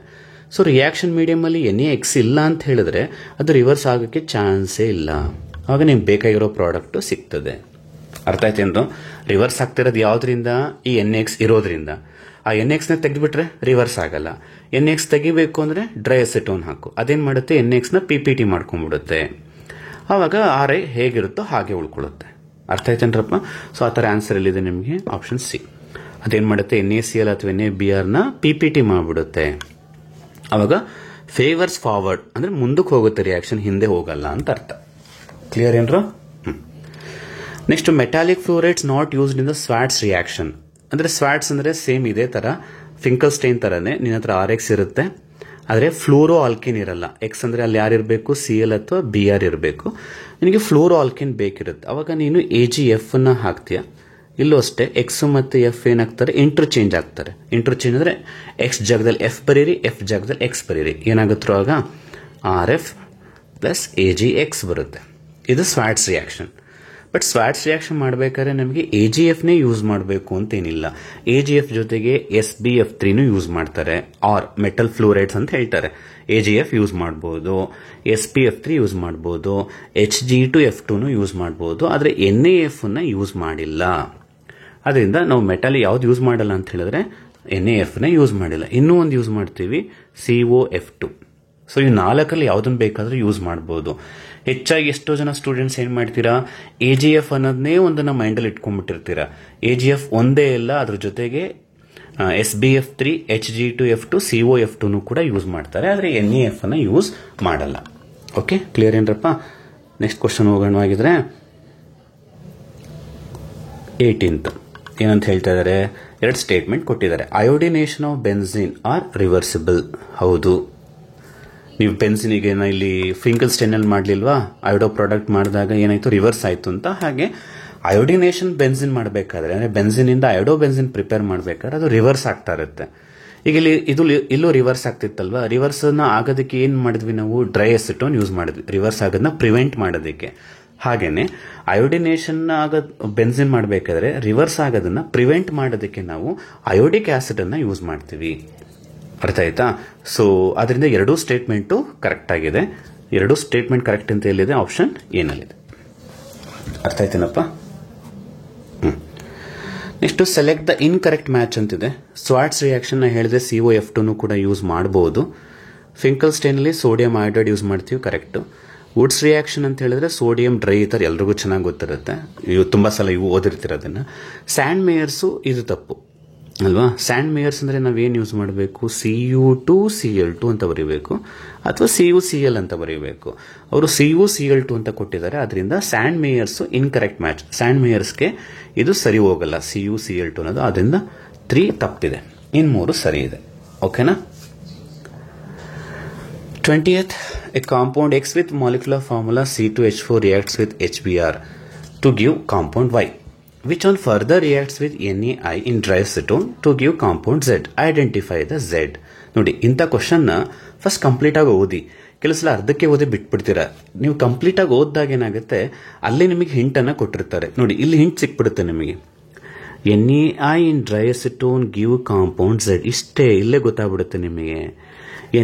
ಸೊ ರಿಯಾಕ್ಷನ್ ಮೀಡಿಯಂ ಅಲ್ಲಿ NaX ಇಲ್ಲ ಅಂತ ಹೇಳಿದ್ರೆ ಅದು ರಿವರ್ಸ್ ಆಗೋಕ್ಕೆ ಚಾನ್ಸೇ ಇಲ್ಲ. ಆವಾಗ ನಿಮ್ಗೆ ಬೇಕಾಗಿರೋ ಪ್ರಾಡಕ್ಟ್ ಸಿಗ್ತದೆ. ಅರ್ಥ ಆಯ್ತೇನು? ರಿವರ್ಸ್ ಆಗ್ತಿರೋದು ಯಾವ್ದ್ರಿಂದ? ಈ NaX ಇರೋದ್ರಿಂದ. ಆ NaX ನ ತೆಗೆದ್ಬಿಟ್ರೆ ರಿವರ್ಸ್ ಆಗಲ್ಲ. NaX ತೆಗಿಬೇಕು ಅಂದ್ರೆ ಡ್ರೈ ಅಸಿಟೋನ್ ಹಾಕು. ಅದೇನ್ ಮಾಡುತ್ತೆ? NaX ನ PPT ಮಾಡ್ಕೊಂಡ್ಬಿಡುತ್ತೆ. ಆವಾಗ RI ಹೇಗಿರುತ್ತೋ ಹಾಗೆ ಉಳ್ಕೊಳ್ಳುತ್ತೆ. ಅರ್ಥ ಆಯ್ತೇನ್ರಪ್ಪ? ಸೊ ಆ ಥರ ಆನ್ಸರ್ ಎಲ್ಲಿದೆ ನಿಮಗೆ? Option C. ಅದೇನ್ ಮಾಡುತ್ತೆ? NaCl ಅಥವಾ NaBr ನ PPT ಮಾಡ್ಬಿಡುತ್ತೆ. ಅವಾಗ ಫೇವರ್ಸ್ ಫಾರ್ವರ್ಡ್ ಅಂದ್ರೆ ಮುಂದಕ್ಕೆ ಹೋಗುತ್ತೆ ರಿಯಾಕ್ಷನ್, ಹಿಂದೆ ಹೋಗಲ್ಲ ಅಂತ ಅರ್ಥ. ಕ್ಲಿಯರ್ ಏನ್ರ? Next, metallic fluorides not used in the Swarts reaction. ಅಂದ್ರೆ ಸ್ವಾಟ್ಸ್ ಅಂದ್ರೆ ಸೇಮ್ ಇದೇ ತರ ಫಿಂಕಲ್ಸ್ಟೈನ್ ತರನೇ ನಿನ್ನ ಹತ್ರ RX ಇರುತ್ತೆ, ಆದರೆ ಫ್ಲೋರೋ ಆಲ್ಕಿನ್ ಇರಲ್ಲ. ಎಕ್ಸ್ ಅಂದ್ರೆ ಅಲ್ಲಿ ಯಾರಿರಬೇಕು? Cl ಅಥವಾ Br ಇರಬೇಕು. ನಿನಗೆ ಫ್ಲೋರೋ ಆಲ್ಕಿನ್ ಬೇಕಿರುತ್ತೆ. ಅವಾಗ ನೀನು AgF ನ ಹಾಕ್ತೀಯ. ಇಲ್ಲೂ ಅಷ್ಟೇ ಎಕ್ಸ್ ಮತ್ತು ಎಫ್ ಏನಾಗ್ತಾರೆ? ಇಂಟರ್ಚೇಂಜ್ ಆಗ್ತಾರೆ. ಇಂಟರ್ಚೇಂಜ್ ಅಂದ್ರೆ ಎಕ್ಸ್ ಜಾಗದಲ್ಲಿ ಎಫ್ ಬರೀರಿ, ಎಫ್ ಜಾಗದಲ್ಲಿ ಎಕ್ಸ್ ಬರೀರಿ. ಏನಾಗುತ್ತೋ ಆಗ RF ಪ್ಲಸ್ AgX ಬರುತ್ತೆ. ಇದು swords reaction. But swords reaction ಮಾಡಬೇಕಾದ್ರೆ ನಮಗೆ AgF ನೇ ಯೂಸ್ ಮಾಡಬೇಕು ಅಂತೇನಿಲ್ಲ. AgF ಜೊತೆಗೆ SbF3 ಯೂಸ್ ಮಾಡ್ತಾರೆ. ಆರ್ ಮೆಟಲ್ ಫ್ಲೋರೈಡ್ಸ್ ಅಂತ ಹೇಳ್ತಾರೆ. AgF ಯೂಸ್ ಮಾಡಬಹುದು, SpF3 ಯೂಸ್ ಮಾಡಬಹುದು, Hg2F2 ಯೂಸ್ ಮಾಡಬಹುದು. ಆದರೆ NaF ನ ಯೂಸ್ ಮಾಡಿಲ್ಲ. ಅದರಿಂದ ನಾವು ಮೆಟಲ್ ಯಾವ್ದು ಯೂಸ್ ಮಾಡಲ್ಲ ಅಂತ ಹೇಳಿದ್ರೆ NaF ನ ಯೂಸ್ ಮಾಡಿಲ್ಲ. ಇನ್ನೂ ಒಂದು ಯೂಸ್ ಮಾಡ್ತೀವಿ, COF2. ಸೊ ಈ 4ರಲ್ಲಿ ಯಾವ್ದನ್ನ ಬೇಕಾದ್ರೂ ಯೂಸ್ ಮಾಡಬಹುದು. ಹೆಚ್ಚಾಗಿ ಎಷ್ಟೋ ಜನ ಸ್ಟೂಡೆಂಟ್ಸ್ ಏನ್ ಮಾಡ್ತೀರಾ? AgF ಅನ್ನೋದನ್ನೇ ಒಂದನ್ನ ಮೈಂಡಲ್ಲಿ ಇಟ್ಕೊಂಡ್ಬಿಟ್ಟಿರ್ತೀರಾ. AgF ಒಂದೇ ಇಲ್ಲ, ಅದ್ರ ಜೊತೆಗೆ SbF3, Hg2F2, COF2 ಕೂಡ ಯೂಸ್ ಮಾಡ್ತಾರೆ. ಆದರೆ NaF ಅನ್ನ ಯೂಸ್ ಮಾಡಲ್ಲ. ಓಕೆ, ಕ್ಲಿಯರ್ ಏನ್ರಪ್ಪ? ನೆಕ್ಸ್ಟ್ ಕ್ವಶನ್ ಹೋಗೋಣವಾಗಿದ್ರೆ 18th ಏನಂತ ಹೇಳ್ತಾ ಇದ್ದಾರೆ? 2 ಸ್ಟೇಟ್ಮೆಂಟ್ ಕೊಟ್ಟಿದ್ದಾರೆ. Iodination of benzene are reversible. ಹೌದು. ನೀವು ಬೆನ್ಸಿನಿಗೆ ಇಲ್ಲಿ ಫಿಂಕಲ್ಸ್ಟೈನ್ ಅಲ್ಲಿ ಮಾಡ್ಲಿಲ್ವಾ? ಅಯೋಡೋ ಪ್ರಾಡಕ್ಟ್ ಮಾಡಿದಾಗ ಏನಾಯ್ತು? ರಿವರ್ಸ್ ಆಯ್ತು ಅಂತ. ಹಾಗೆ ಅಯೋಡಿನೇಷನ್ ಬೆನ್ಸಿನ್ ಮಾಡಬೇಕಾದ್ರೆ ಅಂದ್ರೆ ಬೆನ್ಸಿನ್ ಇಂದ ಅಯೋಡೋ ಬೆನ್ಸಿನ್ ಪ್ರಿಪೇರ್ ಮಾಡಬೇಕಾದ್ರೆ ಅದು ರಿವರ್ಸ್ ಆಗ್ತಾ ಇರುತ್ತೆ. ಈಗ ಇಲ್ಲೂ ರಿವರ್ಸ್ ಆಗ್ತಿತ್ತಲ್ವಾ? ರಿವರ್ಸ್ ಆಗೋದಕ್ಕೆ ಏನ್ ಮಾಡಿದ್ವಿ ನಾವು? ಡ್ರೈ ಅಸಿಟೋನ್ ಯೂಸ್ ಮಾಡಿದ್ವಿ ರಿವರ್ಸ್ ಆಗೋದನ್ನ ಪ್ರಿವೆಂಟ್ ಮಾಡೋದಕ್ಕೆ. ಹಾಗೇನೆ ಅಯೋಡಿನೇಷನ್ ಬೆನ್ಸಿನ್ ಮಾಡಬೇಕಾದ್ರೆ ರಿವರ್ಸ್ ಆಗೋದನ್ನ ಪ್ರಿವೆಂಟ್ ಮಾಡೋದಕ್ಕೆ ನಾವು ಅಯೋಡಿಕ್ ಆಸಿಡ್ ಅನ್ನ ಯೂಸ್ ಮಾಡ್ತೀವಿ. ಅರ್ಥ ಆಯ್ತಾ? ಸೊ ಅದರಿಂದ 2 ಸ್ಟೇಟ್ಮೆಂಟು ಕರೆಕ್ಟ್ ಆಗಿದೆ. 2 ಸ್ಟೇಟ್ಮೆಂಟ್ ಕರೆಕ್ಟ್ ಅಂತ ಎಲ್ಲಿದೆ? ಆಪ್ಷನ್ ಏನಲ್ಲಿದೆ. ಅರ್ಥ ಆಯ್ತೇನಪ್ಪ? Next, select the incorrect match ಅಂತಿದೆ. ಸ್ವಾಟ್ಸ್ ರಿಯಾಕ್ಷನ್ ಹೇಳಿದ್ರೆ COF2 ಕೂಡ ಯೂಸ್ ಮಾಡಬಹುದು. ಫಿಂಕಲ್ಸ್ಟೈನ್ ಅಲ್ಲಿ ಸೋಡಿಯಂ ಅಯೋಡೈಡ್ ಯೂಸ್ ಮಾಡ್ತೀವಿ, ಕರೆಕ್ಟ್. ವುಡ್ಸ್ ರಿಯಾಕ್ಷನ್ ಅಂತ ಹೇಳಿದ್ರೆ ಸೋಡಿಯಂ ಡ್ರೈ ಈಥರ್, ಎಲ್ರಿಗೂ ಚೆನ್ನಾಗಿ ಗೊತ್ತಿರುತ್ತೆ. ಇವು ತುಂಬಾ ಸಲ ಇವು ಓದಿರ್ತಿರೋದನ್ನ. ಸ್ಯಾಂಡ್ ಮೇಯರ್ಸು ಇದು ತಪ್ಪು ಅಲ್ವಾ? ಸ್ಯಾಂಡ್ ಮೇಯರ್ಸ್ ಅಂದ್ರೆ ನಾವೇನು ಯೂಸ್ ಮಾಡಬೇಕು? Cu2Cl2 ಅಂತ ಬರೀಬೇಕು, ಅಥವಾ CuCl ಅಂತ ಬರೀಬೇಕು. ಅವರು CuCl2 ಅಂತ ಕೊಟ್ಟಿದ್ದಾರೆ. ಅದರಿಂದ ಸ್ಯಾಂಡ್ ಮೇಯರ್ಸ್ ಇನ್ಕರೆಕ್ಟ್ ಮ್ಯಾಚ್. ಸ್ಯಾಂಡ್ ಮೇಯರ್ಸ್ಗೆ ಇದು ಸರಿ ಹೋಗಲ್ಲ, CuCl2 ಅನ್ನೋದು. ಅದರಿಂದ 3 ತಪ್ಪಿದೆ, ಇನ್ನು 3 ಸರಿ ಇದೆ. ಓಕೆನಾ? 20th, a compound X with molecular formula C2H4 reacts with HBr to give compound Y, which one further reacts with NaI in dry acetone to give compound Z. Identify the Z. ನೋಡಿ, ಇಂಥ question first complete ಆಗಿ ಓದಿ. ಕೆಲವು ಸಲ ಅರ್ಧಕ್ಕೆ ಓದಿ ಬಿಟ್ಬಿಡ್ತೀರಾ. ನೀವು complete ಆಗಿ ಓದಿದಾಗ ಏನಾಗುತ್ತೆ, ಅಲ್ಲಿ ನಿಮಗೆ ಹಿಂಟ್ ಅನ್ನ ಕೊಟ್ಟಿರ್ತಾರೆ. ನೋಡಿ, ಇಲ್ಲಿ ಹಿಂಟ್ ಸಿಕ್ಬಿಡುತ್ತೆ ನಿಮಗೆ. NaI in dry acetone give compound Z. ಇಷ್ಟೇ, ಇಲ್ಲೇ ಗೊತ್ತಾಗ್ಬಿಡುತ್ತೆ ನಿಮಗೆ.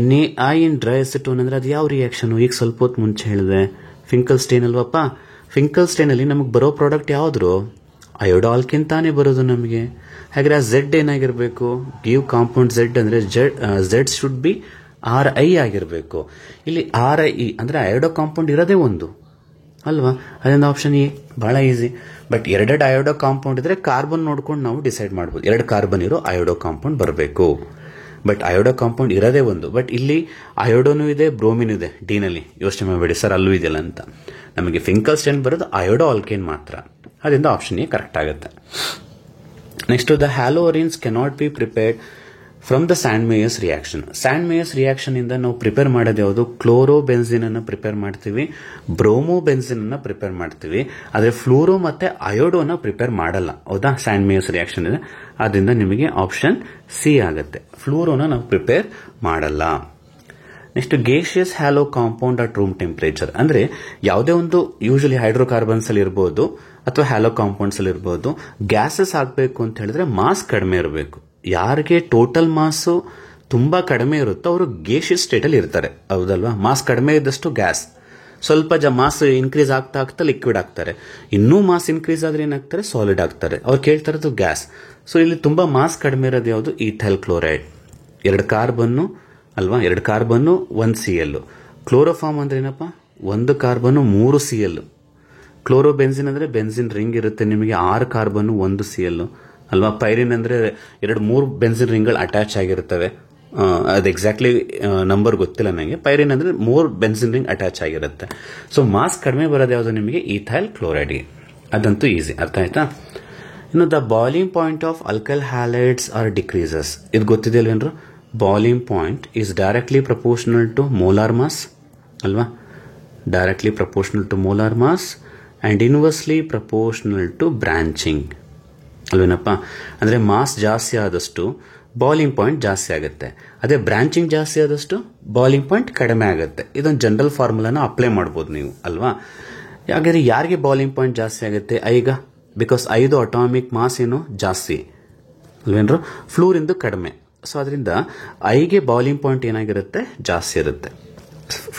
NaI in dry acetone ಅಂದ್ರೆ ಅದು ಯಾವ ರಿಯಾಕ್ಷನ್? ಈಗ ಸ್ವಲ್ಪ ಹೊತ್ತು ಮುಂಚೆ ಹೇಳಿದೆ, ಫಿಂಕಲ್ಸ್ಟೈನ್ ಅಲ್ವಪ್ಪ. ಫಿಂಕಲ್ಸ್ಟೈನ್ ಅಲ್ಲಿ ನಮಗೆ ಬರೋ ಪ್ರಾಡಕ್ಟ್ ಯಾವ್ದು? ಅಯೋಡೋ ಆಲ್ಕಿನ್ ತಾನೇ ಬರೋದು ನಮಗೆ. ಹಾಗಾದ್ರೆ ಆ Z ಏನಾಗಿರ್ಬೇಕು? ಗಿವ್ ಕಾಂಪೌಂಡ್ Z ಅಂದ್ರೆ Z ಶುಡ್ ಬಿ RI ಆಗಿರ್ಬೇಕು. ಇಲ್ಲಿ RI ಅಂದ್ರೆ ಅಯೋಡೋ ಕಾಂಪೌಂಡ್ ಇರೋದೇ ಒಂದು ಅಲ್ವಾ? ಅದರಿಂದ ಆಪ್ಷನ್ ಎ ಬಹಳ ಈಸಿ. ಬಟ್ 2 ಅಯೋಡೋ ಕಾಂಪೌಂಡ್ ಇದ್ರೆ ಕಾರ್ಬನ್ ನೋಡ್ಕೊಂಡು ನಾವು ಡಿಸೈಡ್ ಮಾಡಬಹುದು. 2 ಕಾರ್ಬನ್ ಇರೋ ಅಯೋಡೋ ಕಾಂಪೌಂಡ್ ಬರಬೇಕು. ಬಟ್ ಅಯೋಡೋ ಕಾಂಪೌಂಡ್ ಇರೋದೇ ಒಂದು. ಬಟ್ ಇಲ್ಲಿ ಅಯೋಡೋನು ಇದೆ, ಬ್ರೋಮಿನ್ ಇದೆ ಡಿನಲ್ಲಿ. ಯೋಚನೆ ಮಾಡಬೇಡಿ ಸರ್ ಅಲ್ಲೂ ಇದೆಯಲ್ಲ ಅಂತ. ನಮಗೆ ಫಿಂಕಲ್ಸ್ಟೈನ್ ಬರೋದು ಅಯೋಡೋ ಆಲ್ಕೇನ್ ಮಾತ್ರ. ಅದರಿಂದ ಆಪ್ಷನ್ ಎ ಕರೆಕ್ಟ್ ಆಗುತ್ತೆ. Next, the haloarenes cannot be prepared from the Sandmeyer's reaction. Sandmeyer's reaction ಇಂದ ನಾವು ಪ್ರಿಪೇರ್ ಮಾಡೋದು ಯಾವುದು? ಕ್ಲೋರೋ ಬೆನ್ಸಿನ್ ಅನ್ನು ಪ್ರಿಪೇರ್ ಮಾಡ್ತೀವಿ, ಬ್ರೋಮೋ ಬೆನ್ಸಿನ್ ಅನ್ನ ಪ್ರಿಪೇರ್ ಮಾಡ್ತೀವಿ. ಆದರೆ ಫ್ಲೋರೋ ಮತ್ತೆ ಅಯೋಡೋನ ಪ್ರಿಪೇರ್ ಮಾಡಲ್ಲ. ಹೌದಾ? ಸ್ಯಾಂಡ್ ಮೇಯರ್ಸ್ ರಿಯಾಕ್ಷನ್ ಇದೆ. ಆದ್ರಿಂದ ನಿಮಗೆ ಆಪ್ಷನ್ ಸಿ ಆಗುತ್ತೆ. ಫ್ಲೋರೋನ ನಾವು ಪ್ರಿಪೇರ್ ಮಾಡಲ್ಲ. Next, gaseous hello compound at room temperature ಅಂದ್ರೆ ಯಾವುದೇ ಒಂದು ಯೂಶಲಿ ಹೈಡ್ರೋಕಾರ್ಬನ್ಸ್ ಅಲ್ಲಿ ಇರಬಹುದು ಅಥವಾ ಹ್ಯಾಲೋ ಕಾಂಪೌಂಡ್ಸ್ ಅಲ್ಲಿ ಇರಬಹುದು. ಗ್ಯಾಸಸ್ ಆಗಬೇಕು ಅಂತ ಹೇಳಿದ್ರೆ ಮಾಸ್ ಕಡಿಮೆ ಇರಬೇಕು. ಯಾರಿಗೆ ಟೋಟಲ್ ಮಾಸ್ ತುಂಬಾ ಕಡಿಮೆ ಇರುತ್ತೋ ಅವರು ಗೇಷಿಯಸ್ ಸ್ಟೇಟಲ್ಲಿ ಇರ್ತಾರೆ, ಹೌದಲ್ವಾ? ಮಾಸ್ ಕಡಿಮೆ ಇದ್ದಷ್ಟು ಗ್ಯಾಸ್, ಸ್ವಲ್ಪ ಮಾಸ್ ಇನ್ಕ್ರೀಸ್ ಆಗ್ತಾ ಆಗ್ತಾ ಲಿಕ್ವಿಡ್ ಆಗ್ತಾರೆ, ಇನ್ನೂ ಮಾಸ್ ಇನ್ಕ್ರೀಸ್ ಆದ್ರೆ ಏನಾಗ್ತಾರೆ, ಸಾಲಿಡ್ ಆಗ್ತಾರೆ. ಅವ್ರು ಕೇಳ್ತಾ ಇರೋದು ಗ್ಯಾಸ್. ಸೊ ಇಲ್ಲಿ ತುಂಬಾ ಮಾಸ್ ಕಡಿಮೆ ಇರೋದು ಯಾವುದು? Ethyl chloride. 2 ಕಾರ್ಬನ್ನು ಅಲ್ವಾ, 2 ಕಾರ್ಬನ್ನು 1 CL. ಕ್ಲೋರೋಫಾರ್ಮ್ ಅಂದ್ರೆ ಏನಪ್ಪ? 1 ಕಾರ್ಬನ್ನು 3 CL. ಕ್ಲೋರೋಬೆನ್ಸಿನ್ ಅಂದ್ರೆ ಬೆನ್ಸಿನ್ ರಿಂಗ್ ಇರುತ್ತೆ ನಿಮಗೆ, 6 ಕಾರ್ಬನ್ನು 1 CL ಅಲ್ವಾ. ಪೈರಿನ್ ಅಂದ್ರೆ 2-3 ಬೆನ್ಸಿನ್ ರಿಂಗ್ಗಳು ಅಟ್ಯಾಚ್ ಆಗಿರುತ್ತವೆ, ಅದು ಎಕ್ಸಾಕ್ಟ್ಲಿ ನಂಬರ್ ಗೊತ್ತಿಲ್ಲ ನನಗೆ. ಪೈರಿನ್ ಅಂದ್ರೆ 3 ಬೆನ್ಸಿನ್ ರಿಂಗ್ ಅಟ್ಯಾಚ್ ಆಗಿರುತ್ತೆ. ಸೊ ಮಾಸ್ ಕಡಿಮೆ ಬರೋದು ಯಾವುದು ನಿಮಗೆ? ಈಥೈಲ್ ಕ್ಲೋರೈಡ್ಗೆ. ಅದಂತೂ ಈಸಿ, ಅರ್ಥ ಆಯ್ತಾ? ಇನ್ನು the boiling point of alkyl halides are decreases. ಇದು ಗೊತ್ತಿದೆಯಲ್ವೇನ್ರು? Boiling point is directly proportional to molar mass ಅಲ್ವಾ, directly proportional to molar mass and inversely proportional to branching ಅಲ್ವೇನಪ್ಪ? ಅಂದ್ರೆ ಮಾಸ್ ಜಾಸ್ತಿ ಆದಷ್ಟು ಬಾಯ್ಲಿಂಗ್ ಪಾಯಿಂಟ್ ಜಾಸ್ತಿ ಆಗುತ್ತೆ, ಅದೇ ಬ್ರಾಂಚಿಂಗ್ ಜಾಸ್ತಿ ಆದಷ್ಟು ಬಾಯ್ಲಿಂಗ್ ಪಾಯಿಂಟ್ ಕಡಿಮೆ ಆಗುತ್ತೆ. ಇದೊಂದು ಜನರಲ್ ಫಾರ್ಮುಲಾನ ಅಪ್ಲೈ ಮಾಡ್ಬೋದು ನೀವು ಅಲ್ವಾ. ಹಾಗಾದ್ರೆ ಯಾರಿಗೆ ಬಾಯ್ಲಿಂಗ್ ಪಾಯಿಂಟ್ ಜಾಸ್ತಿ ಆಗುತ್ತೆ? ಐಗ, ಬಿಕಾಸ್ 5 ಅಟಾಮಿಕ್ ಮಾಸ್ ಏನು ಜಾಸ್ತಿ ಅಲ್ವೇನ್ರು, ಫ್ಲೂರಿಂದು ಕಡಿಮೆ. ಸೊ ಅದರಿಂದ ಐಗೆ ಬಾಯ್ಲಿಂಗ್ ಪಾಯಿಂಟ್ ಏನಾಗಿರುತ್ತೆ? ಜಾಸ್ತಿ ಇರುತ್ತೆ,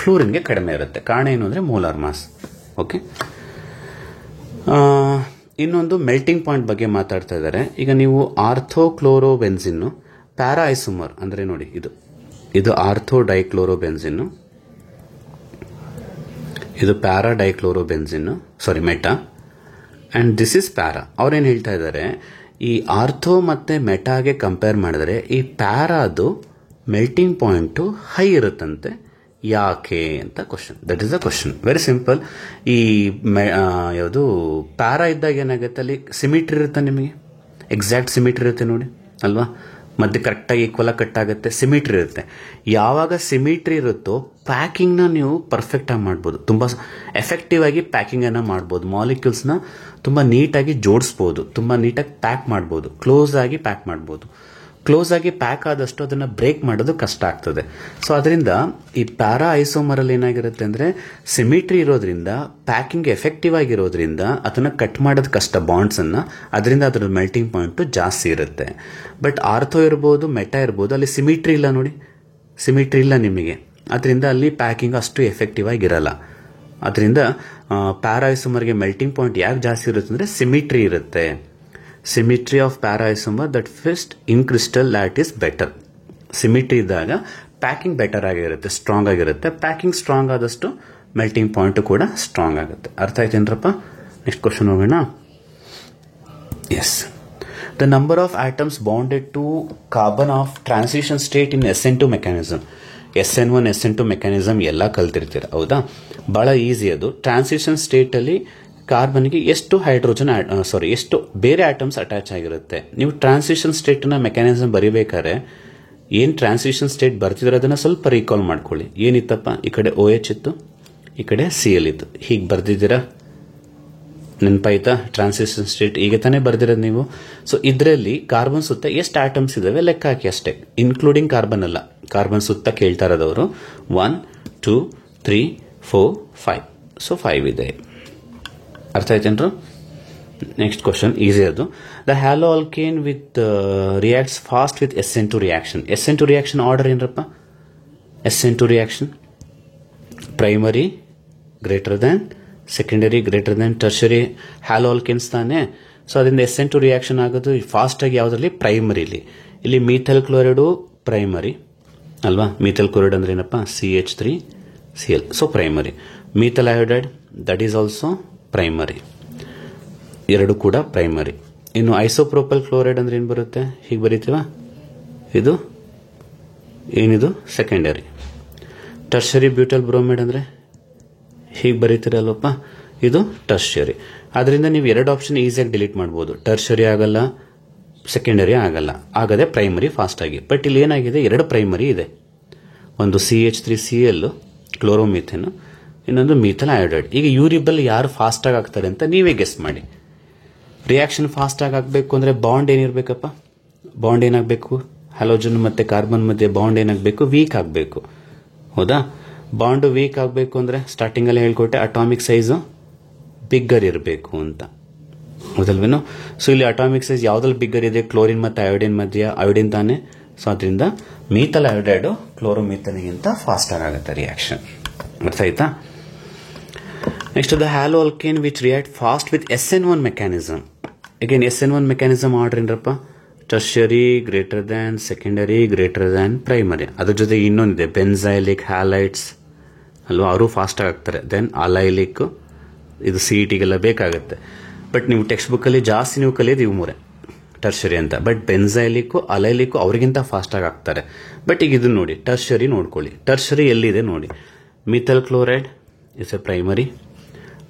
ಫ್ಲೂರಿನ್ಗೆ ಕಡಿಮೆ ಇರುತ್ತೆ. ಕಾರಣ ಏನು ಅಂದ್ರೆ ಮೋಲಾರ್ ಮಾಸ್. ಓಕೆ, ಇನ್ನೊಂದು ಮೆಲ್ಟಿಂಗ್ ಪಾಯಿಂಟ್ ಬಗ್ಗೆ ಮಾತಾಡ್ತಾ ಇದ್ದಾರೆ. ಈಗ ನೀವು ಆರ್ಥೋಕ್ಲೋರೋಬೆನ್ಸಿನ್ ಪ್ಯಾರಾ ಐಸೋಮರ್ ಅಂದ್ರೆ ನೋಡಿ, ಇದು ಆರ್ಥೋ ಡೈಕ್ಲೋರೋಬೆನ್ಸಿನ್, ಇದು para dichlorobenzene, sorry meta, and this is para. ಅವ್ರೇನು ಹೇಳ್ತಾ ಇದ್ದಾರೆ, ಈ ಆರ್ಥೋ ಮತ್ತೆ ಮೆಟಾಗೆ ಕಂಪೇರ್ ಮಾಡಿದ್ರೆ ಈ ಪ್ಯಾರಾದು ಮೆಲ್ಟಿಂಗ್ ಪಾಯಿಂಟ್ ಹೈ ಇರುತ್ತಂತೆ. ಯಾಕೆ ಅಂತ question. That is the question. Very simple. ಈ ಯಾವುದು ಪ್ಯಾರಾ ಇದ್ದಾಗ ಏನಾಗುತ್ತೆ, ಅಲ್ಲಿ ಸಿಮಿಟ್ರಿ ಇರುತ್ತೆ, ನಿಮಗೆ ಎಕ್ಸಾಕ್ಟ್ ಸಿಮಿಟ್ರಿ ಇರುತ್ತೆ ನೋಡಿ ಅಲ್ವಾ, ಮಧ್ಯೆ ಕರೆಕ್ಟಾಗಿ ಈಕ್ವಲ್ ಆಗಿ ಕಟ್ ಆಗುತ್ತೆ, ಸಿಮಿಟ್ರಿ ಇರುತ್ತೆ. ಯಾವಾಗ ಸಿಮಿಟ್ರಿ ಇರುತ್ತೋ ಪ್ಯಾಕಿಂಗ್ನ ನೀವು ಪರ್ಫೆಕ್ಟ್ ಆಗಿ ಮಾಡ್ಬೋದು, ತುಂಬಾ ಎಫೆಕ್ಟಿವ್ ಆಗಿ ಪ್ಯಾಕಿಂಗ್ ಅನ್ನ ಮಾಡ್ಬೋದು, ಮಾಲಿಕ್ಯೂಲ್ಸ್ನ ತುಂಬಾ ನೀಟಾಗಿ ಜೋಡಿಸ್ಬೋದು, ತುಂಬಾ ನೀಟಾಗಿ ಪ್ಯಾಕ್ ಮಾಡ್ಬೋದು, ಕ್ಲೋಸ್ ಆಗಿ ಪ್ಯಾಕ್ ಮಾಡ್ಬೋದು. ಕ್ಲೋಸ್ ಆಗಿ ಪ್ಯಾಕ್ ಆದಷ್ಟು ಅದನ್ನ ಬ್ರೇಕ್ ಮಾಡೋದು ಕಷ್ಟ ಆಗ್ತದೆ. ಸೊ ಅದರಿಂದ ಈ ಪ್ಯಾರಾ ಐಸೋಮರ್ ಅಲ್ಲಿ ಏನಾಗಿರುತ್ತೆ ಅಂದ್ರೆ ಸಿಮಿಟ್ರಿ ಇರೋದ್ರಿಂದ, ಪ್ಯಾಕಿಂಗ್ ಎಫೆಕ್ಟಿವ್ ಆಗಿರೋದ್ರಿಂದ ಅದನ್ನ ಕಟ್ ಮಾಡೋದು ಕಷ್ಟ ಬಾಂಡ್ಸ್ ಅನ್ನ, ಅದರಿಂದ ಅದರ ಮೆಲ್ಟಿಂಗ್ ಪಾಯಿಂಟ್ ಜಾಸ್ತಿ ಇರುತ್ತೆ. ಬಟ್ ಆರ್ಥೋ ಇರ್ಬೋದು, ಮೆಟಾ ಇರ್ಬೋದು, ಅಲ್ಲಿ ಸಿಮಿಟ್ರಿ ಇಲ್ಲ ನೋಡಿ, ಸಿಮಿಟ್ರಿ ಇಲ್ಲ ನಿಮಗೆ, ಅದರಿಂದ ಅಲ್ಲಿ ಪ್ಯಾಕಿಂಗ್ ಅಷ್ಟು ಎಫೆಕ್ಟಿವ್ ಆಗಿರಲ್ಲ. ಅದರಿಂದ ಪ್ಯಾರಾ ಐಸೋಮರ್ಗೆ ಮೆಲ್ಟಿಂಗ್ ಪಾಯಿಂಟ್ ಯಾಕೆ ಜಾಸ್ತಿ ಇರುತ್ತೆ ಅಂದ್ರೆ ಸಿಮಿಟ್ರಿ ಇರುತ್ತೆ. Symmetry of para isomer that first in crystal lattice better. Symmetry ಇದ್ದಾಗ ಪ್ಯಾಕಿಂಗ್ ಬೆಟರ್ ಆಗಿರುತ್ತೆ, ಸ್ಟ್ರಾಂಗ್ ಆಗಿರುತ್ತೆ. ಪ್ಯಾಕಿಂಗ್ ಸ್ಟ್ರಾಂಗ್ ಆದಷ್ಟು ಮೆಲ್ಟಿಂಗ್ ಪಾಯಿಂಟ್ ಕೂಡ ಸ್ಟ್ರಾಂಗ್ ಆಗುತ್ತೆ. ಅರ್ಥ ಆಯ್ತೇನ್ರಪ್ಪ? ನೆಕ್ಸ್ಟ್ ಕ್ವಶನ್ ಹೋಗೋಣ. Yes, the number of atoms bonded to carbon of transition state in SN2 mechanism. SN1 SN2 mechanism ಎಲ್ಲ ಕಲ್ತಿರ್ತೀರ, ಹೌದಾ? ಬಹಳ ಈಸಿ ಅದು. ಟ್ರಾನ್ಸಿಷನ್ ಸ್ಟೇಟ್ ಅಲ್ಲಿ ಕಾರ್ಬನ್ಗೆ ಎಷ್ಟು ಹೈಡ್ರೋಜನ್ ಎಷ್ಟು ಬೇರೆ ಆಟಮ್ಸ್ ಅಟ್ಯಾಚ್ ಆಗಿರುತ್ತೆ. ನೀವು ಟ್ರಾನ್ಸಿಷನ್ ಸ್ಟೇಟ್ ನ ಮೆಕ್ಯಾನಿಸಮ್ ಬರಿಬೇಕಾದ್ರೆ ಏನ್ ಟ್ರಾನ್ಸಿಷನ್ ಸ್ಟೇಟ್ ಬರ್ತಿದ್ರೆ ಅದನ್ನ ಸ್ವಲ್ಪ ರೀಕಾಲ್ ಮಾಡ್ಕೊಳ್ಳಿ. ಏನಿತ್ತಪ್ಪ, ಈ ಕಡೆ OH ಇತ್ತು, ಈ ಕಡೆ Cl ಇತ್ತು, ಹೀಗೆ ಬರ್ದಿದ್ದೀರಾ? ನೆನಪಾಯ್ತಾ? ಟ್ರಾನ್ಸಿಷನ್ ಸ್ಟೇಟ್ ಈಗ ತಾನೇ ಬರ್ದಿರೋದು ನೀವು. ಸೊ ಇದರಲ್ಲಿ ಕಾರ್ಬನ್ ಸುತ್ತ ಎಷ್ಟು ಆಟಮ್ಸ್ ಇದಾವೆ ಲೆಕ್ಕ ಹಾಕಿ ಅಷ್ಟೇ, ಇನ್ಕ್ಲೂಡಿಂಗ್ ಕಾರ್ಬನ್ ಅಲ್ಲ. ಕಾರ್ಬನ್ ಸುತ್ತ ಕೇಳ್ತಾ ಇರೋದವರು 1 2 3 4 5. ಸೊ 5 ಇದೆ. ಅರ್ಥ ಆಯ್ತೇನ್ರು? ನೆಕ್ಸ್ಟ್ ಕ್ವಶನ್ ಈಸಿ ಅದು. The halo alkane with reacts fast with SN2 reaction. SN2 reaction order ಏನರಪ್ಪ? SN2 reaction primary greater than, secondary greater than, tertiary halo alkanes ತಾನೆ. ಸೊ ಅದರಿಂದ SN2 ರಿಯಾಕ್ಷನ್ ಆಗೋದು ಫಾಸ್ಟ್ ಆಗಿ ಯಾವುದರಲ್ಲಿ? ಪ್ರೈಮರಿಲಿ. ಇಲ್ಲಿ methyl chloride primary ಅಲ್ವಾ? Methyl chloride ಅಂದ್ರೆ ಏನಪ್ಪ? CH3Cl. So primary. Methyl iodide that is also primary, ಎರಡು ಕೂಡ ಪ್ರೈಮರಿ. ಇನ್ನು ಐಸೋಪ್ರೋಪಲ್ ಕ್ಲೋರೈಡ್ ಅಂದ್ರೆ ಏನು ಬರುತ್ತೆ? ಹೀಗೆ ಬರೀತೀವ, ಇದು ಏನಿದು? ಸೆಕೆಂಡರಿ. ಟರ್ಷರಿ ಬ್ಯೂಟಲ್ ಬ್ರೋಮೈಡ್ ಅಂದ್ರೆ ಹೀಗೆ ಬರೀತೀರಲ್ವಪ್ಪ, ಇದು ಟರ್ಷರಿ. ಅದರಿಂದ ನೀವು ಎರಡು ಆಪ್ಷನ್ ಈಸಿಯಾಗಿ ಡಿಲೀಟ್ ಮಾಡ್ಬೋದು. ಟರ್ಷರಿ ಆಗಲ್ಲ, ಸೆಕೆಂಡರಿ ಆಗಲ್ಲ, ಆಗದೆ ಪ್ರೈಮರಿ ಫಾಸ್ಟ್ ಆಗಿ. ಬಟ್ ಇಲ್ಲಿ ಏನಾಗಿದೆ, ಎರಡು ಪ್ರೈಮರಿ ಇದೆ. ಒಂದು CH3Cl ಕ್ಲೋರೋಮೀಥೇನ್, ಇನ್ನೊಂದು ಮೀಥೈಲ್ ಅಯೋಡೈಡ್. ಈಗ ಯೂರಿಬಲ್ ಯಾರು ಫಾಸ್ಟ್ ಆಗಿ ಆಗ್ತಾರೆ ಅಂತ ನೀವೇ ಗೆಸ್ ಮಾಡಿ. ರಿಯಾಕ್ಷನ್ ಫಾಸ್ಟ್ ಆಗಿ ಆಗಬೇಕು ಅಂದ್ರೆ ಬಾಂಡ್ ಏನಿರಬೇಕಪ್ಪ? ಬಾಂಡ್ ಏನಾಗಬೇಕು? ಹ್ಯಾಲೋಜನ್ ಮತ್ತೆ ಕಾರ್ಬನ್ ಮಧ್ಯೆ ಬಾಂಡ್ ಏನಾಗಬೇಕು? ವೀಕ್ ಆಗಬೇಕು, ಹೌದಾ? ಬಾಂಡ್ ವೀಕ್ ಆಗಬೇಕು ಅಂದ್ರೆ ಸ್ಟಾರ್ಟಿಂಗ್ ಅಲ್ಲಿ ಹೇಳ್ಕೊಟ್ಟೆ, ಅಟಾಮಿಕ್ ಸೈಜ್ ಬಿಗ್ಗರ್ ಇರಬೇಕು ಅಂತ, ಹೌದಲ್ವೇನು? ಸೊ ಇಲ್ಲಿ ಅಟಾಮಿಕ್ ಸೈಜ್ ಯಾವ್ದ್ರಲ್ಲಿ ಬಿಗ್ಗರ್ ಇದೆ? ಕ್ಲೋರಿನ್ ಮತ್ತೆ ಅಯೋಡಿನ್ ಮಧ್ಯ. ಅಯೋಡಿನ್ ತಾನೆ ಸೊ ಅದರಿಂದ ಮೀಥೈಲ್ ಅಯೋಡೈಡು ಕ್ಲೋರೋಮೀಥೇನ್ಗಿಂತ ಫಾಸ್ಟರ್ ಆಗುತ್ತೆ ರಿಯಾಕ್ಷನ್. ಅರ್ಥ ಆಯ್ತಾ? Next the halo alkane which react fast with SN1 mechanism. Again SN1 mechanism ಆರ್ಡ್ರೇನ್ರಪ್ಪ, tertiary greater than secondary greater than primary. ಅದ್ರ ಜೊತೆಗೆ ಇನ್ನೊಂದಿದೆ ಬೆನ್ಸೈಲಿಕ್ ಹ್ಯಾಲೈಟ್ಸ್ ಅಲ್ವಾ, ಅವರು ಫಾಸ್ಟ್ ಆಗ್ತಾರೆ. ದೆನ್ ಅಲೈಲಿಕ್, ಇದು CETಗೆಲ್ಲ ಬೇಕಾಗುತ್ತೆ. ಬಟ್ ನೀವು ಟೆಕ್ಸ್ಟ್ ಬುಕ್ಕಲ್ಲಿ ಜಾಸ್ತಿ ನೀವು ಕಲಿಯೋದು ಇವು ಮೂರೇ, ಟರ್ಷರಿ ಅಂತ. ಬಟ್ ಬೆನ್ಸೈಲಿಕ್ಕು ಅಲೈಲಿಕ್ಕು ಅವ್ರಿಗಿಂತ ಫಾಸ್ಟಾಗಿ ಆಗ್ತಾರೆ. ಬಟ್ ಈಗ ಇದನ್ನು ನೋಡಿ, ಟರ್ಷರಿ ನೋಡ್ಕೊಳ್ಳಿ. ಟರ್ಷರಿ ಎಲ್ಲಿದೆ ನೋಡಿ, methyl chloride is a primary,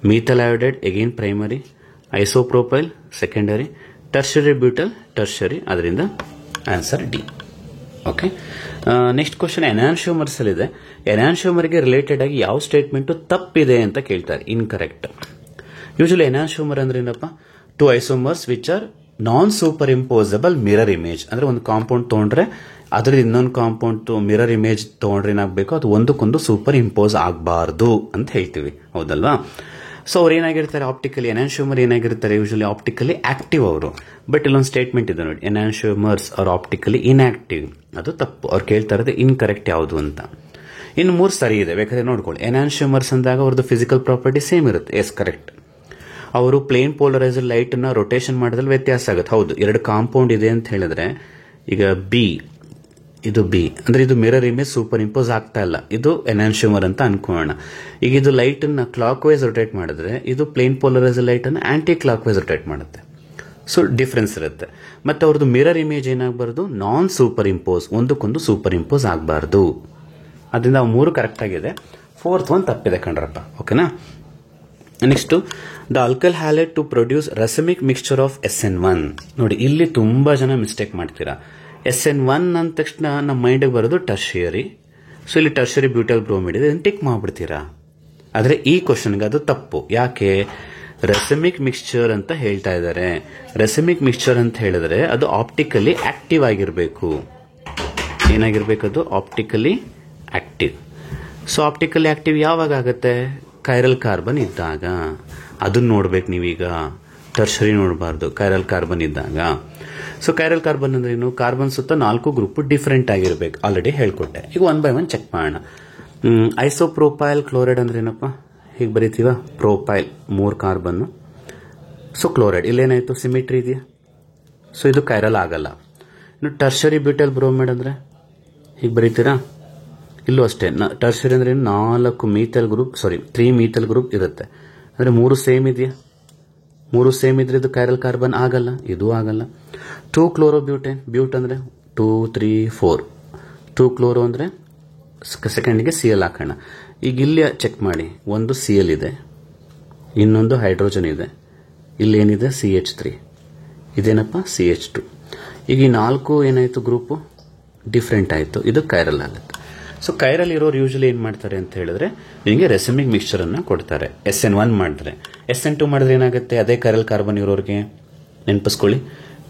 methyl iodide again primary, isopropyl secondary, tertiary butyl tertiary. ಅದರಿಂದ answer D. Okay, next question enantiomers ಅಲ್ಲಿದೆ. ಎನಾನ್ಶಿಯೋಮರ್ಗೆ ರಿಲೇಟೆಡ್ ಆಗಿ ಯಾವ ಸ್ಟೇಟ್ಮೆಂಟ್ ತಪ್ಪಿದೆ ಅಂತ ಕೇಳ್ತಾರೆ. ಇನ್ಕರೆಕ್ಟ್. ಯೂಶಲಿ ಎನಾನ್ಶಿಯೋಮರ್ ಅಂದ್ರೆ ಏನಪ್ಪ, two isomers which are non superimposable mirror image. ಅಂದ್ರೆ ಒಂದು ಕಾಂಪೌಂಡ್ ತಗೊಂಡ್ರೆ ಅದ್ರ ಇನ್ನೊಂದು ಕಾಂಪೌಂಡ್ ಮಿರರ್ ಇಮೇಜ್ ತಗೊಂಡ್ರೆ ಏನಾಗಬೇಕು, ಅದು ಒಂದಕ್ಕೊಂದು ಸೂಪರ್ ಇಂಪೋಸ್ ಆಗಬಾರ್ದು ಅಂತ ಹೇಳ್ತೀವಿ, ಹೌದಲ್ವಾ? ಸೊ ಅವ್ರು ಏನಾಗಿರ್ತಾರೆ ಆಪ್ಟಿಕಲಿ, ಎನಾನ್ಶಿಯೋಮರ್ ಏನಾಗಿರ್ತಾರೆ ಯೂಶಲಿ ಆಪ್ಟಿಕಲಿ ಆಕ್ಟಿವ್ ಅವರು. ಬಟ್ ಇಲ್ಲೊಂದು ಸ್ಟೇಟ್ಮೆಂಟ್ ಇದೆ ನೋಡಿ, ಎನಾನ್ಶಿಯೋಮರ್ಸ್ ಆರ್ ಆಪ್ಟಿಕಲಿ ಇನ್ಆಕ್ಟಿವ್. ಅದು ತಪ್ಪು. ಅವ್ರು ಕೇಳ್ತಾ ಇರೋದು ಇನ್ಕರೆಕ್ಟ್ ಯಾವುದು ಅಂತ. ಇನ್ನು 3 ಸರಿ ಇದೆ, ಬೇಕಾದ್ರೆ ನೋಡ್ಕೊಳ್ಳಿ. ಎನಾನ್ಶಿಯೋಮರ್ಸ್ ಅಂದಾಗ ಅವ್ರದ್ದು ಫಿಸಿಕಲ್ ಪ್ರಾಪರ್ಟಿ ಸೇಮ್ ಇರುತ್ತೆ. Yes, correct. ಅವರು ಪ್ಲೇನ್ ಪೋಲರೈಸ್ಡ್ ಲೈಟ್ ನ ರೊಟೇಷನ್ ಮಾಡಿದ್ರೆ ವ್ಯತ್ಯಾಸ ಆಗುತ್ತೆ. ಹೌದು, 2 ಕಾಂಪೌಂಡ್ ಇದೆ ಅಂತ ಹೇಳಿದ್ರೆ, ಈಗ ಬಿ, ಇದು ಬಿ ಅಂದ್ರೆ ಇದು ಮಿರರ್ ಇಮೇಜ್ ಸೂಪರ್ ಇಂಪೋಸ್ ಆಗ್ತಾ ಇಲ್ಲ, ಇದು ಎನಾನ್ಶಿಯೋಮರ್ ಅಂತ ಅನ್ಕೋಣ. ಈಗ ಇದು ಲೈಟ್ ಅನ್ನ ಕ್ಲಾಕ್ ವೈಸ್ ರೊಟೇಟ್ ಮಾಡಿದ್ರೆ, ಇದು ಪ್ಲೇನ್ ಪೋಲರೈಸ್ಡ್ ಲೈಟ್ ಅನ್ನು ಆಂಟಿ ಕ್ಲಾಕ್ ವೈಸ್ ರೊಟೇಟ್ ಮಾಡುತ್ತೆ. ಸೊ ಡಿಫ್ರೆನ್ಸ್ ಇರುತ್ತೆ. ಮತ್ತೆ ಅವ್ರದ್ದು ಮಿರರ್ ಇಮೇಜ್ ಏನಾಗಬಾರ್ದು, ನಾನ್ ಸೂಪರ್ ಇಂಪೋಸ್, ಒಂದಕ್ಕೊಂದು ಸೂಪರ್ ಇಂಪೋಸ್ ಆಗಬಾರ್ದು. ಅದರಿಂದ 3 ಕರೆಕ್ಟ್ ಆಗಿದೆ, 4th one ತಪ್ಪಿದೆ ಕಣ್ರಪ್ಪ. ಓಕೆನಾ? Next, the alkyl halide to produce racemic mixture of SN1. ನೋಡಿ, ಇಲ್ಲಿ ತುಂಬಾ ಜನ ಮಿಸ್ಟೇಕ್ ಮಾಡ್ತೀರಾ. SN1 ಅಂದ ತಕ್ಷಣ ನಮ್ಮ ಮೈಂಡಿಗೆ ಬರೋದು ಟರ್ಷಿಯರಿ. ಸೊ ಇಲ್ಲಿ ಟರ್ಷರಿ ಬ್ಯೂಟೈಲ್ ಬ್ರೋಮೈಡ್ ಇದೆ, ಟಿಕ್ ಮಾಡ್ಬಿಡ್ತೀರಾ. ಆದ್ರೆ ಈ ಕ್ವಶನ್ಗೆ ಅದು ತಪ್ಪು. ಯಾಕೆ? ರೆಸಮಿಕ್ ಮಿಕ್ಸ್ಚರ್ ಅಂತ ಹೇಳ್ತಾ ಇದ್ದಾರೆ. ರೆಸಮಿಕ್ ಮಿಕ್ಸ್ಚರ್ ಅಂತ ಹೇಳಿದ್ರೆ ಅದು ಆಪ್ಟಿಕಲಿ ಆಕ್ಟಿವ್ ಆಗಿರಬೇಕು. ಏನಾಗಿರ್ಬೇಕು? ಅದು optically active. So optically active ಯಾವಾಗ ಆಗುತ್ತೆ? ಕೈರಲ್ ಕಾರ್ಬನ್ ಇದ್ದಾಗ. ಅದನ್ನ ನೋಡ್ಬೇಕು ನೀವೀಗ, ಟರ್ಷರಿ ನೋಡಬಾರ್ದು, ಕೈರಲ್ ಕಾರ್ಬನ್ ಇದ್ದಾಗ. ಸೊ ಕೈರಲ್ ಕಾರ್ಬನ್ ಅಂದ್ರೆ ಏನು? ಕಾರ್ಬನ್ ಸುತ್ತ 4 ಗ್ರೂಪ್ ಡಿಫರೆಂಟ್ ಆಗಿರ್ಬೇಕು. ಆಲ್ರೆಡಿ ಹೇಳ್ಕೊಟ್ಟೆ. ಈಗ 1 by 1 ಚೆಕ್ ಮಾಡೋಣ. ಐಸೋಪ್ರೋಪೈಲ್ ಕ್ಲೋರೈಡ್ ಅಂದ್ರೆ ಏನಪ್ಪ? ಹೀಗೆ ಬರೀತೀವ, ಪ್ರೋಪೈಲ್ 3 ಕಾರ್ಬನ್. ಸೊ ಕ್ಲೋರೈಡ್ ಇಲ್ಲೇನಾಯ್ತು? ಸಿಮಿಟ್ರಿ ಇದೆಯಾ? ಸೊ ಇದು ಕೈರಲ್ ಆಗಲ್ಲ. ಇನ್ನು ಟರ್ಷರಿ ಬ್ಯೂಟೈಲ್ ಬ್ರೋಮೈಡ್ ಅಂದ್ರೆ ಹೀಗೆ ಬರೀತೀರಾ? ಇಲ್ಲೂ ಅಷ್ಟೇ. ಟರ್ಷರಿ ಅಂದ್ರೆ 4 ಮೀಥೈಲ್ ಗ್ರೂಪ್, 3 ಮೀಥೈಲ್ ಗ್ರೂಪ್ ಇರುತ್ತೆ. ಅಂದ್ರೆ 3 ಸೇಮ್ ಇದೆಯಾ? 3 ಸೇಮ್ ಇದ್ರೆ ಇದು ಕೈರಲ್ ಕಾರ್ಬನ್ ಆಗಲ್ಲ, ಇದು ಆಗಲ್ಲ. 2 ಕ್ಲೋರೋ ಬ್ಯೂಟೇನ್, ಬ್ಯೂಟ್ ಅಂದ್ರೆ 2, 3, 4. 2 ಕ್ಲೋರೋ ಅಂದ್ರೆ ಸೆಕೆಂಡ್ಗೆ Cl ಹಾಕೋಣ. ಈಗ ಇಲ್ಲಿ ಚೆಕ್ ಮಾಡಿ, ಒಂದು Cl ಇದೆ, ಇನ್ನೊಂದು ಹೈಡ್ರೋಜನ್ ಇದೆ, ಇಲ್ಲಿ ಏನಿದೆ? CH3. ಇದೇನಪ್ಪ? CH2. ಈಗ ಈ 4 ಏನಾಯ್ತು? ಗ್ರೂಪ್ ಡಿಫ್ರೆಂಟ್ ಆಯ್ತು, ಇದು ಕೈರಲ್ ಆಗುತ್ತೆ. ಸೊ ಕೈರಲ್ ಇರೋರು ಯೂಶಲಿ ಏನ್ ಮಾಡ್ತಾರೆ ಅಂತ ಹೇಳಿದ್ರೆ, ನಿಮಗೆ ರೆಸಮಿಕ್ ಮಿಕ್ಸ್ಚರ್ ಅನ್ನ ಕೊಡ್ತಾರೆ. SN1 ಮಾಡಿದ್ರೆ, SN2 ಮಾಡಿದ್ರೆ ಏನಾಗುತ್ತೆ? ಅದೇ ಕೈರಲ್ ಕಾರ್ಬನ್ ಇರೋರಿಗೆ ನೆನಪಿಸ್ಕೊಳ್ಳಿ.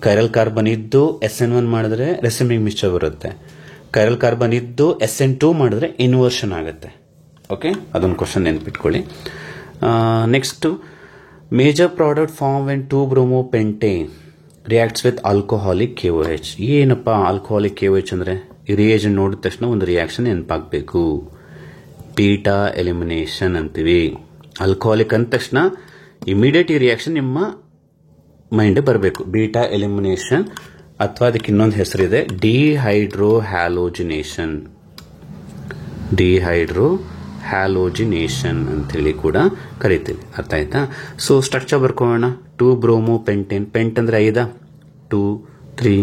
ಕೈರಲ್ ಕಾರ್ಬನ್ ಇದ್ದು SN1 ಮಾಡಿದ್ರೆ ರೆಸಮಿಕ್ ಮಿಕ್ಸ್ಚರ್ ಬರುತ್ತೆ. ಕೈರಲ್ ಕಾರ್ಬನ್ ಇದ್ದು SN2 ಮಾಡಿದ್ರೆ ಇನ್ವರ್ಷನ್ ಆಗುತ್ತೆ. ಓಕೆ, ಅದೊಂದು ಕ್ವಶನ್ ನೆನ್ಪಿಟ್ಕೊಳ್ಳಿ. Next, major product form when 2-bromopentane reacts with alcoholic KOH. ಏನಪ್ಪಾ ಆಲ್ಕೋಹಾಲಿಕ್ KOH ಅಂದ್ರೆ? ಈ ರಿಯೇಜೆಂಟ್ ನೋಡಿದ ತಕ್ಷಣ ಒಂದು ರಿಯಾಕ್ಷನ್ ನೆನಪಾಗಬೇಕು, ಬೀಟಾ ಎಲಿಮಿನೇಷನ್ ಅಂತೀವಿ. ಆಲ್ಕೋಹಾಲಿಕ್ ಅಂದ ತಕ್ಷಣ ಇಮಿಡಿಯೇಟ್ ಈ ರಿಯಾಕ್ಷನ್ ನಿಮ್ಮ ಮೈಂಡ್ ಬರಬೇಕು, ಬೀಟಾ ಎಲಿಮಿನೇಷನ್. ಅಥವಾ ಅದಕ್ಕೆ ಇನ್ನೊಂದು ಹೆಸರಿದೆ, ಡಿಹೈಡ್ರೋ ಹ್ಯಾಲೋಜಿನೇಷನ್. ಡಿಹೈಡ್ರೋ ಹ್ಯಾಲೋಜಿನೇಷನ್ ಅಂತೇಳಿ ಕೂಡ ಕರಿತೀವಿ. ಅರ್ಥ ಆಯ್ತಾ? So structure ಬರ್ಕೋಣ. 2-bromopentane. ಪೆಂಟ್ ಅಂದ್ರೆ 5, 2, 3,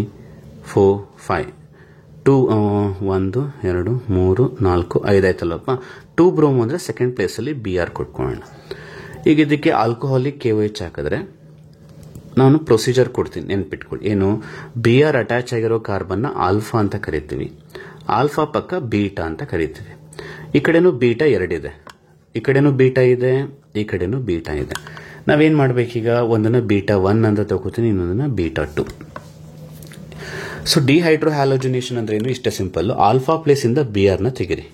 4, 5. 2, 1, 2, 3, 4, 5 ಆಯ್ತಲ್ಲಪ್ಪ. 2-bromo ಅಂದ್ರೆ ಸೆಕೆಂಡ್ ಪ್ಲೇಸ್ ಅಲ್ಲಿ Br ಕೊಟ್ಕೊಳ್ಳೋಣ. ಈಗ ಇದಕ್ಕೆ ಆಲ್ಕೋಹಾಲಿಕ್ KOH ಹಾಕಿದ್ರೆ ನಾನು ಪ್ರೊಸೀಜರ್ ಕೊಡ್ತೀನಿ, ನೆನ್ಪಿಟ್ಕೊಳ್ಳಿ. ಏನು? Br ಅಟ್ಯಾಚ್ ಆಗಿರೋ ಕಾರ್ಬನ್ನ ಆಲ್ಫಾ ಅಂತ ಕರಿತೀವಿ, ಆಲ್ಫಾ ಪಕ್ಕ ಬೀಟಾ ಅಂತ ಕರಿತೀವಿ. ಈ ಕಡೆನೂ ಬೀಟಾ 2 ಇದೆ, ಈ ಕಡೆನೂ ಬೀಟಾ ಇದೆ, ಈ ಕಡೆನೂ ಬೀಟಾ ಇದೆ. ನಾವೇನ್ ಮಾಡ್ಬೇಕೀಗ? ಒಂದನ್ನ ಬೀಟಾ 1 ಅಂತ ತಗೋತೀನಿ, ಇನ್ನೊಂದನ್ನ ಬೀಟಾ 2. ಸೊ ಡಿಹೈಡ್ರೋ ಹ್ಯಾಲೋಜಿನೇಷನ್ ಅಂದ್ರೆ ಏನು? ಇಷ್ಟೇ ಸಿಂಪಲ್. ಆಲ್ಫಾ ಪ್ಲೇಸ್ ಇಂದ Br ನ ತೆಗಿರಿ,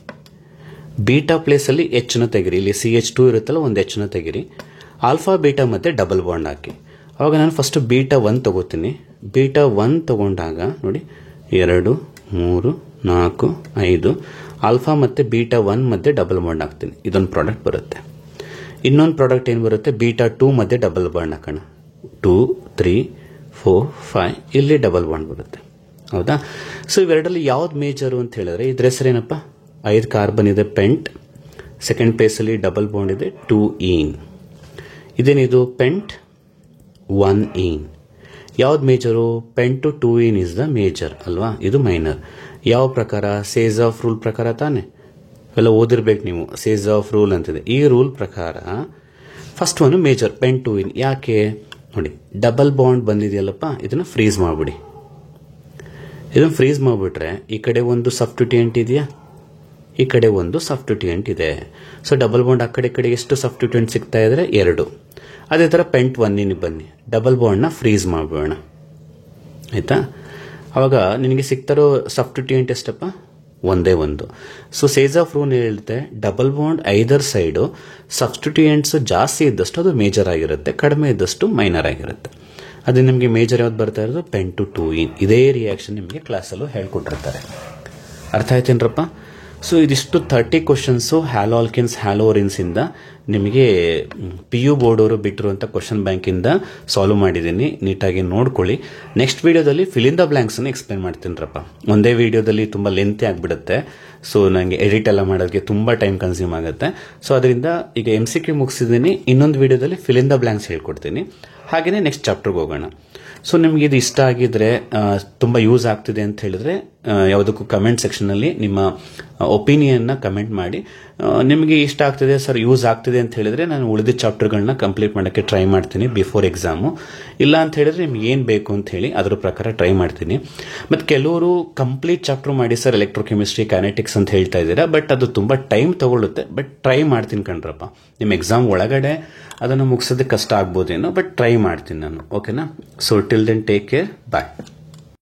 ಬೀಟಾ ಪ್ಲೇಸ್ ಅಲ್ಲಿ H ನ ತೆಗಿರಿ. ಇಲ್ಲಿ CH2 ಇರುತ್ತಲ್ಲ, ಒಂದು H ನ ತೆಗಿರಿ. ಆಲ್ಫಾ ಬೀಟಾ ಮತ್ತೆ ಡಬಲ್ ಬಾಂಡ್ ಹಾಕಿ. ಅವಾಗ ನಾನು ಫಸ್ಟ್ ಬೀಟಾ 1 ತಗೋತೀನಿ. ಬೀಟಾ 1 ತಗೊಂಡಾಗ ನೋಡಿ, 2, 3 4 5 ಆಲ್ಫಾ ಮತ್ತು ಬೀಟಾ 1 ಮಧ್ಯೆ ಡಬಲ್ ಬಾಂಡ್ ಹಾಕ್ತೀನಿ, ಇದೊಂದು ಪ್ರಾಡಕ್ಟ್ ಬರುತ್ತೆ. ಇನ್ನೊಂದು ಪ್ರಾಡಕ್ಟ್ ಏನು ಬರುತ್ತೆ, ಬೀಟಾ 2 ಮಧ್ಯೆ ಡಬಲ್ ಬಾಂಡ್ ಹಾಕೋಣ, 2 3 4 5 ಇಲ್ಲಿ ಡಬಲ್ ಬಾಂಡ್ ಬರುತ್ತೆ. ಹೌದಾ? ಸೊ ಇವೆರಡಲ್ಲಿ ಯಾವ್ದು ಮೇಜರು ಅಂತ ಹೇಳಿದ್ರೆ ಇದ್ರ ಹೆಸರೇನಪ್ಪ, 5 ಕಾರ್ಬನ್ ಇದೆ ಪೆಂಟ್, ಸೆಕೆಂಡ್ ಪ್ಲೇಸಲ್ಲಿ ಡಬಲ್ ಬಾಂಡ್ ಇದೆ 2 ಈನ್. ಇದೇನಿದು ಪೆಂಟ್ 1 ಈನ್. ಯಾವ್ದು major, pent 2 ene is the major ಅಲ್ವಾ, ಇದು ಮೈನರ್. ಯಾವ ಪ್ರಕಾರ, ಸೇಜ್ ಆಫ್ ರೂಲ್ ಪ್ರಕಾರ ತಾನೆ, ಎಲ್ಲ ಓದಿರ್ಬೇಕು ನೀವು. ಸೇಜ್ ಆಫ್ ರೂಲ್ ಅಂತಿದೆ, ಈ ರೂಲ್ ಪ್ರಕಾರ ಫಸ್ಟ್ ಒಂದು ಮೇಜರ್ ಪೆಂಟ್ 2 ಈನ್. ಯಾಕೆ ನೋಡಿ, ಡಬಲ್ ಬಾಂಡ್ ಬಂದಿದೆಯಲ್ಲಪ್ಪ, ಇದನ್ನ ಫ್ರೀಸ್ ಮಾಡಿಬಿಡಿ. ಇದನ್ನು ಫ್ರೀಸ್ ಮಾಡಿಬಿಟ್ರೆ ಈ ಕಡೆ ಒಂದು ಸಬ್ಸ್ಟಿಟ್ಯೂಯೆಂಟ್ ಇದೆಯಾ, ಈ ಕಡೆ ಒಂದು ಸಬ್ಸ್ಟಿಟ್ಯೂಯೆಂಟ್ ಇದೆ. ಸೊ ಡಬಲ್ ಬಾಂಡ್ ಆ ಕಡೆ ಎಷ್ಟು ಸಬ್ಸ್ಟಿಟ್ಯೂಯೆಂಟ್ ಸಿಗ್ತಾ ಇದ್ರೆ 2. ಅದೇ ಥರ ಪೆಂಟ್ 1 ಬನ್ನಿ, ಡಬಲ್ ಬಾಂಡ್ನ ಫ್ರೀಸ್ ಮಾಡೋಣ ಆಯ್ತಾ. ಅವಾಗ ನಿನಗೆ ಸಿಗ್ತಾರೋ ಸಬ್ಸ್ಟಿಟ್ಯೂಯೆಂಟ್ ಎಷ್ಟಪ್ಪ, ಒಂದೇ ಒಂದು. ಸೊ ಸೇಜ್ ಆಫ್ ರೂಲ್ ಹೇಳುತ್ತೆ, ಡಬಲ್ ಬಾಂಡ್ ಐದರ್ ಸೈಡು ಸಬ್ಸ್ಟಿಟ್ಯೂಯೆಂಟ್ಸ್ ಜಾಸ್ತಿ ಇದ್ದಷ್ಟು ಅದು ಮೇಜರ್ ಆಗಿರುತ್ತೆ, ಕಡಿಮೆ ಇದ್ದಷ್ಟು ಮೈನರ್ ಆಗಿರುತ್ತೆ. ಅದು ನಿಮಗೆ ಮೇಜರ್ ಯಾವ್ದು ಬರ್ತಾ ಇರೋದು, ಪೆಂಟ್ 2 ಈನ್. ಇದೇ ರಿಯಾಕ್ಷನ್ ನಿಮಗೆ ಕ್ಲಾಸಲ್ಲೂ ಹೇಳ್ಕೊಟ್ಟಿರ್ತಾರೆ. ಅರ್ಥ ಆಯ್ತೇನ್ರಪ್ಪ? ಸೊ ಇದಿಷ್ಟು 30 ಕ್ವಶನ್ಸು ಹ್ಯಾಲೋಆಲ್ಕಿನ್ಸ್ ಹ್ಯಾಲೋರಿನ್ಸ್ ಇಂದ ನಿಮಗೆ PU ಬೋರ್ಡ್ ಅವರು ಬಿಟ್ಟಿರುವಂಥ ಕ್ವಶನ್ ಬ್ಯಾಂಕಿಂದ ಸಾಲ್ವ್ ಮಾಡಿದ್ದೀನಿ. ನೀಟಾಗಿ ನೋಡ್ಕೊಳ್ಳಿ. ನೆಕ್ಸ್ಟ್ ವಿಡಿಯೋದಲ್ಲಿ ಫಿಲ್ ಇನ್ ದ ಬ್ಲಾಂಕ್ಸ್ ಅನ್ನು ಎಕ್ಸ್ಪ್ಲೇನ್ ಮಾಡ್ತೀನಿರಪ್ಪ. ಒಂದೇ ವಿಡಿಯೋದಲ್ಲಿ ತುಂಬ ಲೆಂತಿ ಆಗಿಬಿಡುತ್ತೆ. ಸೊ ನನಗೆ ಎಡಿಟ್ ಎಲ್ಲ ಮಾಡೋದಕ್ಕೆ ತುಂಬ ಟೈಮ್ ಕನ್ಸ್ಯೂಮ್ ಆಗುತ್ತೆ. ಸೊ ಅದರಿಂದ ಈಗ MCQ ಮುಗಿಸಿದ್ದೀನಿ, ಇನ್ನೊಂದು ವಿಡಿಯೋದಲ್ಲಿ ಫಿಲ್ ಇನ್ ದ ಬ್ಲಾಂಕ್ಸ್ ಹೇಳ್ಕೊಡ್ತೀನಿ. ಹಾಗೆಯೇ ನೆಕ್ಸ್ಟ್ ಚಾಪ್ಟರ್ಗೆ ಹೋಗೋಣ. ಸೊ ನಿಮ್ಗೆ ಇದು ಇಷ್ಟ ಆಗಿದ್ರೆ, ತುಂಬ ಯೂಸ್ ಆಗ್ತಿದೆ ಅಂತ ಹೇಳಿದ್ರೆ, ಯಾವುದಕ್ಕೂ ಕಮೆಂಟ್ ಸೆಕ್ಷನಲ್ಲಿ ನಿಮ್ಮ ಒಪಿನಿಯನ್ನ ಕಮೆಂಟ್ ಮಾಡಿ. ನಿಮಗೆ ಇಷ್ಟ ಆಗ್ತಿದೆ ಸರ್, ಯೂಸ್ ಆಗ್ತಿದೆ ಅಂತ ಹೇಳಿದ್ರೆ ನಾನು ಉಳಿದ ಚಾಪ್ಟರ್ಗಳನ್ನ ಕಂಪ್ಲೀಟ್ ಮಾಡೋಕ್ಕೆ ಟ್ರೈ ಮಾಡ್ತೀನಿ ಬಿಫೋರ್ ಎಕ್ಸಾಮು. ಇಲ್ಲ ಅಂತ ಹೇಳಿದ್ರೆ ನಿಮ್ಗೆ ಏನು ಬೇಕು ಅಂತ ಹೇಳಿ ಅದ್ರ ಪ್ರಕಾರ ಟ್ರೈ ಮಾಡ್ತೀನಿ. ಮತ್ತು ಕೆಲವರು ಕಂಪ್ಲೀಟ್ ಚಾಪ್ಟರ್ ಮಾಡಿ ಸರ್ ಎಲೆಕ್ಟ್ರೋಕೆಮಿಸ್ಟ್ರಿ ಕೈನೆಟಿಕ್ಸ್ ಅಂತ ಹೇಳ್ತಾ ಇದ್ದೀರಾ, ಬಟ್ ಅದು ತುಂಬ ಟೈಮ್ ತಗೊಳ್ಳುತ್ತೆ. ಬಟ್ ಟ್ರೈ ಮಾಡ್ತೀನಿ ಕಣ್ರಪ್ಪ. ನಿಮ್ಮ ಎಕ್ಸಾಮ್ ಒಳಗಡೆ ಅದನ್ನು ಮುಗಿಸೋದಕ್ಕೆ ಕಷ್ಟ ಆಗ್ಬೋದೇನೋ, ಬಟ್ ಟ್ರೈ ಮಾಡ್ತೀನಿ ನಾನು. ಓಕೆನಾ? So till then take care, ಬಾಯ್.